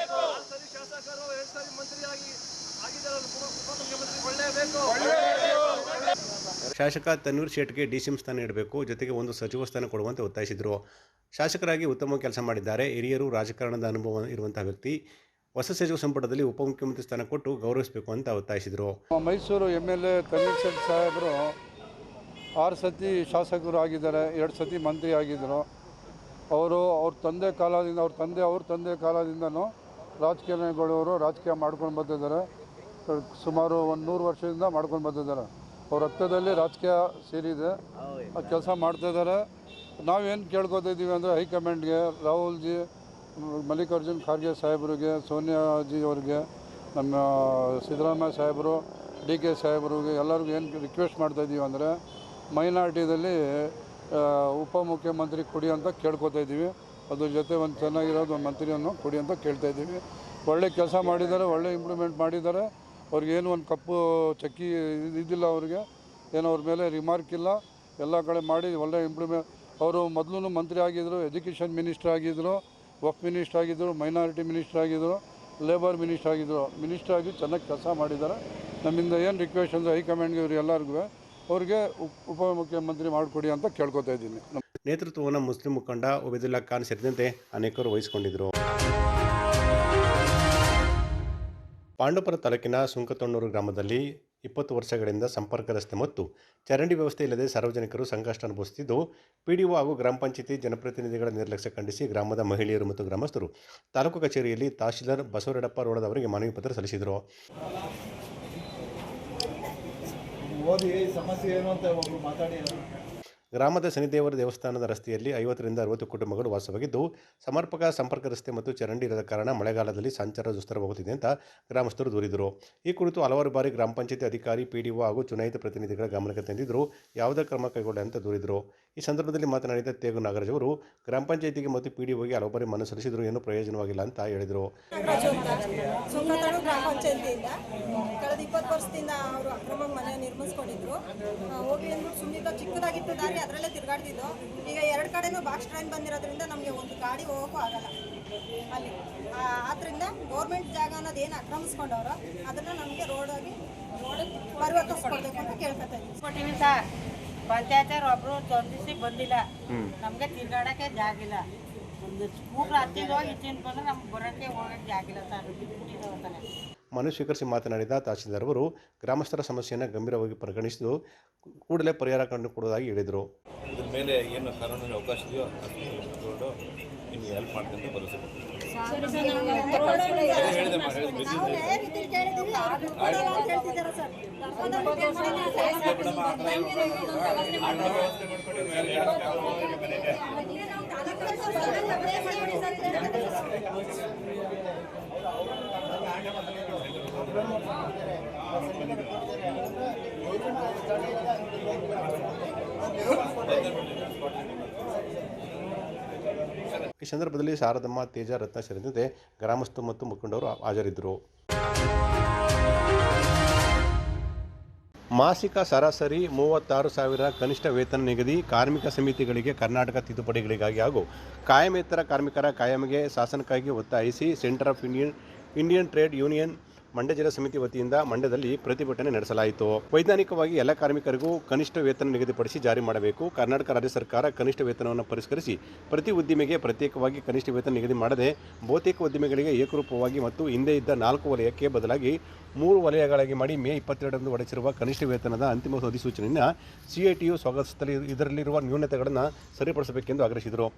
ಶಾಸಕ ತನ್ವೀರ್ ಶೇಟ್ಗೆ DCM ಸ್ಥಾನ ನೀಡಬೇಕು, ಜೊತೆಗೆ ಒಂದು ಸಚಿವ ಸ್ಥಾನ ಕೊಡುವಂತೆ ಒತ್ತಾಯಿಸಿದರು. ಶಾಸಕರಾಗಿ ಉತ್ತಮ ಕೆಲಸ ಮಾಡಿದ್ದಾರೆ, ಹಿರಿಯರು, ರಾಜಕಾರಣದ ಅನುಭವ ಇರುವಂತಹ ವ್ಯಕ್ತಿ, ಹೊಸ ಸಚಿವ ಸಂಪುಟದಲ್ಲಿ ಉಪಮುಖ್ಯಮಂತ್ರಿ ಸ್ಥಾನ ಕೊಟ್ಟು ಗೌರವಿಸಬೇಕು ಅಂತ ಒತ್ತಾಯಿಸಿದರು. ಮೈಸೂರು MLA ತನ್ವೀರ್ ಶೇಟ್ ಸಾಹೇಬರು 6 ಸತಿ ಶಾಸಕರು ಆಗಿದ್ದಾರೆ, 2 ಸತಿ ಮಂತ್ರಿ ಆಗಿದ್ದರು. ಅವ್ರ ತಂದೆ ಕಾಲದಿಂದನೂ ರಾಜಕೀಯಗಳವರು ರಾಜಕೀಯ ಮಾಡ್ಕೊಂಡು ಬಂದಿದ್ದಾರೆ. ಸುಮಾರು 100 ವರ್ಷದಿಂದ ಮಾಡ್ಕೊಂಡು ಬಂದಿದ್ದಾರೆ. ಅವ್ರ ರಕ್ತದಲ್ಲಿ ರಾಜಕೀಯ ಸೇರಿದೆ, ಕೆಲಸ ಮಾಡ್ತಾಯಿದ್ದಾರೆ. ನಾವೇನು ಕೇಳ್ಕೊತಾ ಇದ್ದೀವಿ ಅಂದರೆ ಹೈಕಮಾಂಡ್ಗೆ, ರಾಹುಲ್ ಜಿ, ಮಲ್ಲಿಕಾರ್ಜುನ್ ಖರ್ಗೆ ಸಾಹೇಬ್ರಿಗೆ, ಸೋನಿಯಾಜಿ ಅವ್ರಿಗೆ, ನಮ್ಮ ಸಿದ್ದರಾಮಯ್ಯ ಸಾಹೇಬರು, DK ಸಾಹೇಬ್ರಿಗೆ ಎಲ್ಲರಿಗೂ ಏನು ರಿಕ್ವೆಸ್ಟ್ ಮಾಡ್ತಾಯಿದ್ದೀವಿ ಅಂದರೆ ಮೈನಾರಿಟಿದಲ್ಲಿ ಉಪಮುಖ್ಯಮಂತ್ರಿ ಕೊಡಿ ಅಂತ ಕೇಳ್ಕೊತಾ ಇದ್ದೀವಿ. ಅದ್ರ ಜೊತೆ ಒಂದು ಚೆನ್ನಾಗಿರೋದು ಒಂದು ಮಂತ್ರಿಯನ್ನು ಕೊಡಿ ಅಂತ ಕೇಳ್ತಾ ಇದ್ದೀವಿ. ಒಳ್ಳೆ ಕೆಲಸ ಮಾಡಿದ್ದಾರೆ, ಒಳ್ಳೆ ಇಂಪ್ಲಿಮೆಂಟ್ ಮಾಡಿದ್ದಾರೆ. ಅವ್ರಿಗೇನು ಒಂದು ಕಪ್ಪು ಚಕ್ಕಿ ಇದಿಲ್ಲ, ಅವ್ರಿಗೆ ಏನೋ ಅವ್ರ ಮೇಲೆ ರಿಮಾರ್ಕ್ ಇಲ್ಲ. ಎಲ್ಲ ಕಡೆ ಮಾಡಿ ಒಳ್ಳೆ ಇಂಪ್ಲಿಮೆಂಟ್. ಅವರು ಮೊದಲು ಮಂತ್ರಿ ಆಗಿದ್ದರು, ಎಜುಕೇಷನ್ ಮಿನಿಸ್ಟರ್ ಆಗಿದ್ದರು, ವಕ್ಫ್ ಮಿನಿಸ್ಟರ್ ಆಗಿದ್ದರು, ಮೈನಾರಿಟಿ ಮಿನಿಸ್ಟರ್ ಆಗಿದ್ದರು, ಲೇಬರ್ ಮಿನಿಸ್ಟರ್ ಆಗಿದ್ದರು. ಮಿನಿಸ್ಟರ್ ಆಗಿ ಚೆನ್ನಾಗಿ ಕೆಲಸ ಮಾಡಿದ್ದಾರೆ. ನಮ್ಮಿಂದ ಏನು ರಿಕ್ವೆಸ್ಟ್ ಅಂದರೆ ಹೈಕಮಾಂಡ್ಗೆ ಇವರು ಎಲ್ಲರಿಗೂ ಅವ್ರಿಗೆ ಉಪಮುಖ್ಯಮಂತ್ರಿ ಮಾಡಿಕೊಡಿ ಅಂತ ಕೇಳ್ಕೊತಾ ಇದ್ದೀನಿ. ನೇತೃತ್ವವನ್ನು ಮುಸ್ಲಿಂ ಮುಖಂಡ ಒಬೇದುಲ್ಲಾ ಖಾನ್ ಸೇರಿದಂತೆ ಅನೇಕರು ವಹಿಸಿಕೊಂಡಿದ್ದರು. ಪಾಂಡವಪುರ ತಾಲೂಕಿನ ಸುಂಕತೊಣ್ಣೂರು ಗ್ರಾಮದಲ್ಲಿ 20 ವರ್ಷಗಳಿಂದ ಸಂಪರ್ಕ ರಸ್ತೆ ಮತ್ತು ಚರಂಡಿ ವ್ಯವಸ್ಥೆ ಇಲ್ಲದೆ ಸಾರ್ವಜನಿಕರು ಸಂಕಷ್ಟ ಅನುಭವಿಸುತ್ತಿದ್ದು, PDO ಹಾಗೂ ಗ್ರಾಮ ಪಂಚಾಯತಿ ಜನಪ್ರತಿನಿಧಿಗಳ ನಿರ್ಲಕ್ಷ್ಯ ಖಂಡಿಸಿ ಗ್ರಾಮದ ಮಹಿಳೆಯರು ಮತ್ತು ಗ್ರಾಮಸ್ಥರು ತಾಲೂಕು ಕಚೇರಿಯಲ್ಲಿ ತಹಶೀಲ್ದಾರ್ ಬಸವರೆಡ್ಡಪ್ಪ ರೋಡದವರಿಗೆ ಮನವಿ ಪತ್ರ ಸಲ್ಲಿಸಿದರು. ಗ್ರಾಮದ ಶನಿದೇವರ ದೇವಸ್ಥಾನದ ರಸ್ತೆಯಲ್ಲಿ 50 ರಿಂದ 60 ಕುಟುಂಬಗಳು ವಾಸವಾಗಿದ್ದು, ಸಮರ್ಪಕ ಸಂಪರ್ಕ ರಸ್ತೆ ಮತ್ತು ಚರಂಡಿ ಇರದ ಕಾರಣ ಮಳೆಗಾಲದಲ್ಲಿ ಸಂಚಾರ ದುಸ್ತರವಾಗುತ್ತಿದೆ ಅಂತ ಗ್ರಾಮಸ್ಥರು ದೂರಿದರು. ಈ ಕುರಿತು ಹಲವಾರು ಬಾರಿ ಗ್ರಾಮ ಪಂಚಾಯತಿ ಅಧಿಕಾರಿ, PDO ಹಾಗೂ ಚುನಾಯಿತ ಪ್ರತಿನಿಧಿಗಳ ಗಮನಕ್ಕೆ ತಂದಿದ್ದರೂ ಯಾವುದೇ ಕ್ರಮ ಕೈಗೊಳ್ಳ ಅಂತ ದೂರಿದರು. ಈ ಸಂದರ್ಭದಲ್ಲಿ ಮಾತನಾಡಿದ ತೇಗು ನಾಗರಾಜ್ ಅವರು ಗ್ರಾಮ ಪಂಚಾಯತಿಗೆ ಮತ್ತು PDOಗೆ ಹಲವು ಬಾರಿ ಮನವಿ ಸಲ್ಲಿಸಿದರೂ ಏನೂ ಪ್ರಯೋಜನವಾಗಿಲ್ಲ ಅಂತ ಹೇಳಿದರು. ಸುಂಕತೊಣ್ಣೂರು ಗ್ರಾಮ ಪಂಚಾಯತಿಯಿಂದ ಕಳೆದ 20 ವರ್ಷದಿಂದ ಅವರು ಅಕ್ರಮ ಮನೆ ನಿರ್ಮಿಸ್ಕೊಂಡಿದ್ರು. ಹೋಗಿ ಅಂದ್ಬಿಟ್ಟು ಸುಮ್ಮನೆ ಚಿಕ್ಕದಾಗಿತ್ತು ದಾರಿ, ಅದರಲ್ಲೇ ತಿರುಗಾಡ್ತಿದ್ದು. ಈಗ 2 ಕಡೆನೂ ಬಾಕ್ಸ್ ಟ್ರೈನ್ ಬಂದಿರೋದ್ರಿಂದ ನಮಗೆ ಒಂದು ಗಾಡಿ ಹೋಗೋಕ್ಕೂ ಆಗಲ್ಲ ಅಲ್ಲಿ. ಆದ್ದರಿಂದ ಗೌರ್ಮೆಂಟ್ ಜಾಗ ಅನ್ನೋದು ಏನು ಆಕ್ರಮಿಸ್ಕೊಂಡವ್ರು ಅದನ್ನು ನಮಗೆ ರೋಡಾಗಿ ಪರಿವರ್ತಿಸ್ಕೊಡ್ಬೇಕು ಅಂತ ಕೇಳ್ಕೊತಾ ಇದ್ದೀವಿ. ಸರ್, ಪಂಚಾಯತ್ ಒಬ್ರು ತೊಂದಿಸಿ ಬಂದಿಲ್ಲ, ನಮಗೆ ತಿರ್ಗಾಡಕ್ಕೆ ಜಾಗಿಲ್ಲ. ಒಂದು ಸ್ಕೂಟ್ರ್ ಹತ್ತಿದ ಹೋಗಿ ಇಚ್ಚಿನ ಬಂದ್ರೆ ನಮ್ಗೆ ಬರೋಕ್ಕೆ ಹೋಗೋಕ್ಕೆ ಜಾಗಿಲ್ಲ ಸರ್, ಬಿಟ್ಬಿಟ್ಟಿದ್ದಾನೆ. ಮನವಿ ಸ್ವೀಕರಿಸಿ ಮಾತನಾಡಿದ ತಹಶೀಲ್ದಾರ್ ಅವರು ಗ್ರಾಮಸ್ಥರ ಸಮಸ್ಯೆಯನ್ನು ಗಂಭೀರವಾಗಿ ಪರಿಗಣಿಸಿದ್ದು ಕೂಡಲೇ ಪರಿಹಾರ ಕಂಡುಕೊಡುವುದಾಗಿ ಹೇಳಿದರು. ಇದ್ರ ಮೇಲೆ ಏನು ಕಾನೂನಿನ ಅವಕಾಶ ಇದೆಯೋ ಅದನ್ನು ಇನ್ನು ಹೆಲ್ಪ್ ಮಾಡ್ಕೊಂಡು ಭರವಸೆ ಕೊಡ್ತೀವಿ. ಈ ಸಂದರ್ಭದಲ್ಲಿ ಶಾರದಮ್ಮ, ತೇಜ, ರತ್ನ ಸೇರಿದಂತೆ ಗ್ರಾಮಸ್ಥರು ಮತ್ತು ಮುಖಂಡರು ಹಾಜರಿದ್ದರು. ಮಾಸಿಕ ಸರಾಸರಿ 36,000 ಕನಿಷ್ಠ ವೇತನ ನಿಗದಿ, ಕಾರ್ಮಿಕ ಸಮಿತಿಗಳಿಗೆ ಕರ್ನಾಟಕ ತಿದ್ದುಪಡಿಗಳಿಗಾಗಿ ಹಾಗೂ ಕಾಯಮೇತರ ಕಾರ್ಮಿಕರ ಕಾಯಂಗೆ ಶಾಸನಕ್ಕಾಗಿ ಒತ್ತಾಯಿಸಿ centre of Indian trade union Mandya ಜಿಲ್ಲಾ ಸಮಿತಿ ವತಿಯಿಂದ ಮಂಡ್ಯದಲ್ಲಿ ಪ್ರತಿಭಟನೆ ನಡೆಸಲಾಯಿತು. ವೈಜ್ಞಾನಿಕವಾಗಿ ಎಲ್ಲ ಕಾರ್ಮಿಕರಿಗೂ ಕನಿಷ್ಠ ವೇತನ ನಿಗದಿಪಡಿಸಿ ಜಾರಿ ಮಾಡಬೇಕು. ಕರ್ನಾಟಕ ರಾಜ್ಯ ಸರ್ಕಾರ ಕನಿಷ್ಠ ವೇತನವನ್ನು ಪರಿಷ್ಕರಿಸಿ ಪ್ರತಿ ಉದ್ದಿಮೆಗೆ ಪ್ರತ್ಯೇಕವಾಗಿ ಕನಿಷ್ಠ ವೇತನ ನಿಗದಿ ಮಾಡದೆ ಬಹುತೇಕ ಉದ್ದಿಮೆಗಳಿಗೆ ಏಕರೂಪವಾಗಿ ಮತ್ತು ಹಿಂದೆ ಇದ್ದ 4 ವಲಯಕ್ಕೆ ಬದಲಾಗಿ 3 ವಲಯಗಳಾಗಿ ಮಾಡಿ ಮೇ 22ರಂದು ಹೊರಡಿಸಿರುವ ಕನಿಷ್ಠ ವೇತನದ ಅಂತಿಮ ಅಧಿಸೂಚನೆಯನ್ನು CITU ಸ್ವಾಗತಿಸುತ್ತಲೇ ಇದರಲ್ಲಿರುವ ನ್ಯೂನತೆಗಳನ್ನು ಸರಿಪಡಿಸಬೇಕೆಂದು ಆಗ್ರಹಿಸಿದರು.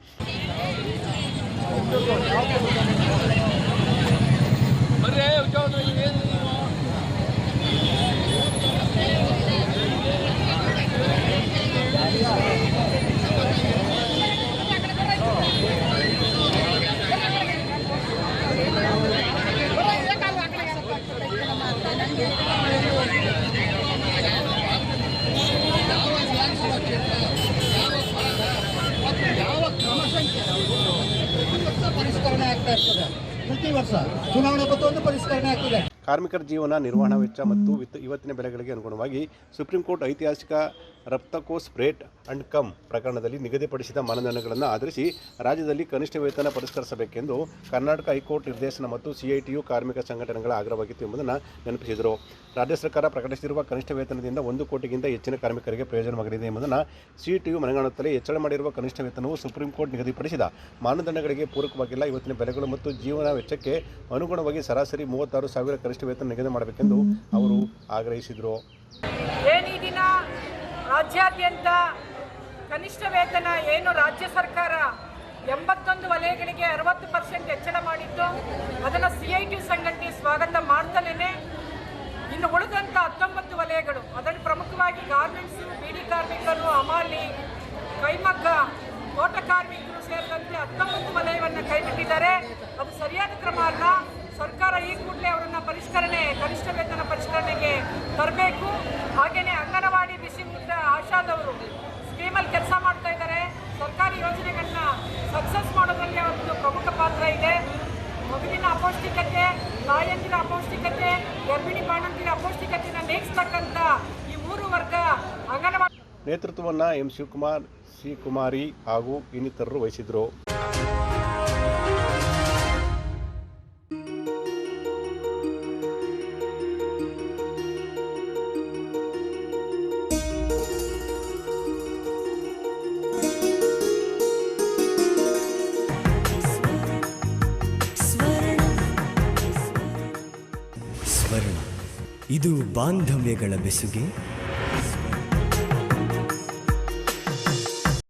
ಪರಿಷ್ಕರಣೆ ಆಗ್ತಾ ಇರ್ತದೆ. ಪ್ರತಿ ವರ್ಷ ಚುನಾವಣೆ ಬಂತು ಒಂದು ಪರಿಷ್ಕರಣೆ ಆಗ್ತದೆ. ಕಾರ್ಮಿಕರ ಜೀವನ ನಿರ್ವಹಣಾ ವೆಚ್ಚ ಮತ್ತು ಇವತ್ತಿನ ಬೆಲೆಗಳಿಗೆ ಅನುಗುಣವಾಗಿ ಸುಪ್ರೀಂ ಕೋರ್ಟ್ ಐತಿಹಾಸಿಕ ರಫ್ತಾಕೋಸ್ ರೇಟ್ ಅಂಡ್ ಕಮ್ ಪ್ರಕರಣದಲ್ಲಿ ನಿಗದಿಪಡಿಸಿದ ಮಾನದಂಡಗಳನ್ನು ಆಧರಿಸಿ ರಾಜ್ಯದಲ್ಲಿ ಕನಿಷ್ಠ ವೇತನ ಪರಿಷ್ಕರಿಸಬೇಕೆಂದು ಕರ್ನಾಟಕ ಹೈಕೋರ್ಟ್ ನಿರ್ದೇಶನ ಮತ್ತು CITU ಕಾರ್ಮಿಕ ಸಂಘಟನೆಗಳ ಆಗ್ರಹವಾಗಿತ್ತು ಎಂಬುದನ್ನು ನೆನಪಿಸಿದರು. ರಾಜ್ಯ ಸರ್ಕಾರ ಪ್ರಕಟಿಸಿರುವ ಕನಿಷ್ಠ ವೇತನದಿಂದ 1 ಕೋಟಿಗಿಂತ ಹೆಚ್ಚಿನ ಕಾರ್ಮಿಕರಿಗೆ ಪ್ರಯೋಜನವಾಗಲಿದೆ ಎಂಬುದನ್ನು CITU ಮನಗಾಣುತ್ತಲೇ ಹೆಚ್ಚಳ ಮಾಡಿರುವ ಕನಿಷ್ಠ ವೇತನವು ಸುಪ್ರೀಂ ಕೋರ್ಟ್ ನಿಗದಿಪಡಿಸಿದ ಮಾನದಂಡಗಳಿಗೆ ಪೂರಕವಾಗಿಲ್ಲ. ಇವತ್ತಿನ ಬೆಲೆಗಳು ಮತ್ತು ಜೀವನ ವೆಚ್ಚಕ್ಕೆ ಅನುಗುಣವಾಗಿ ಸರಾಸರಿ 36,000 ಕನಿಷ್ಠ ವೇತನ ನಿಗದಿ ಮಾಡಬೇಕೆಂದು ಅವರು ಆಗ್ರಹಿಸಿದರು. ಈ ದಿನ ರಾಜ್ಯಾದ್ಯಂತ ಕನಿಷ್ಠ ವೇತನ ಏನು ರಾಜ್ಯ ಸರ್ಕಾರ 81 ವಲಯಗಳಿಗೆ 60% ಹೆಚ್ಚಳ ಮಾಡಿದ್ದು ಅದನ್ನು CITU ಸಂಘಟನೆ ಸ್ವಾಗತ ಮಾಡ್ತಲೇ ಇನ್ನು ಉಳಿದಂಥ 19 ವಲಯಗಳು ಅದರಲ್ಲಿ ಪ್ರಮುಖವಾಗಿ ಗಾರ್ಮೆಂಟ್ಸು, ಬೀಡಿ ಕಾರ್ಮಿಕರು, ಹಮಾಲಿ, ಕೈಮಗ್ಗ, ತೋಟ ಕಾರ್ಮಿಕರು ಸೇರಿದಂತೆ 19 ವಲಯವನ್ನು ಕೈಬಿಟ್ಟಿದ್ದಾರೆ. ಅದು ಸರಿಯಾದ ಕ್ರಮ ಅಲ್ಲ. ಸರ್ಕಾರ ಈ ಕೂಡಲೇ ಅವರನ್ನು ಕನಿಷ್ಠ ವೇತನ ಪರಿಷ್ಕರಣೆಗೆ ತರಬೇಕು. ಹಾಗೆಯೇ ಅಂಗನವಾಡಿ, ಬಿಸಿ ಊಟ, ಆಶಾದವರು ಸ್ಕೀಮಲ್ಲಿ ಕೆಲಸ ಮಾಡ್ತಾ ಇದ್ದಾರೆ. ಸರ್ಕಾರಿ ಯೋಜನೆಗಳನ್ನ ಸಕ್ಸಸ್ ಮಾಡೋದ್ರಲ್ಲಿ ಒಂದು ಪ್ರಮುಖ ಪಾತ್ರ ಇದೆ. ಮಗುವಿನ ಅಪೌಷ್ಟಿಕತೆ, ತಾಯಂದಿರ ಅಪೌಷ್ಟಿಕತೆ, ಗರ್ಭಿಣಿ ಬಾಣಂತಿರ ಅಪೌಷ್ಟಿಕತೆಯನ್ನು ನೀಗಿಸ್ತಕ್ಕಂಥ ಈ 3 ವರ್ಗ ಅಂಗನವಾಡಿ ನೇತೃತ್ವವನ್ನು ಎಂ ಶಿವಕುಮಾರ್, ಸಿ ಕುಮಾರಿ ಹಾಗೂ ಇನ್ನಿತರರು ವಹಿಸಿದರು. ಇದು ಬಾಂಧವ್ಯಗಳ ಬೆಸುಗೆ,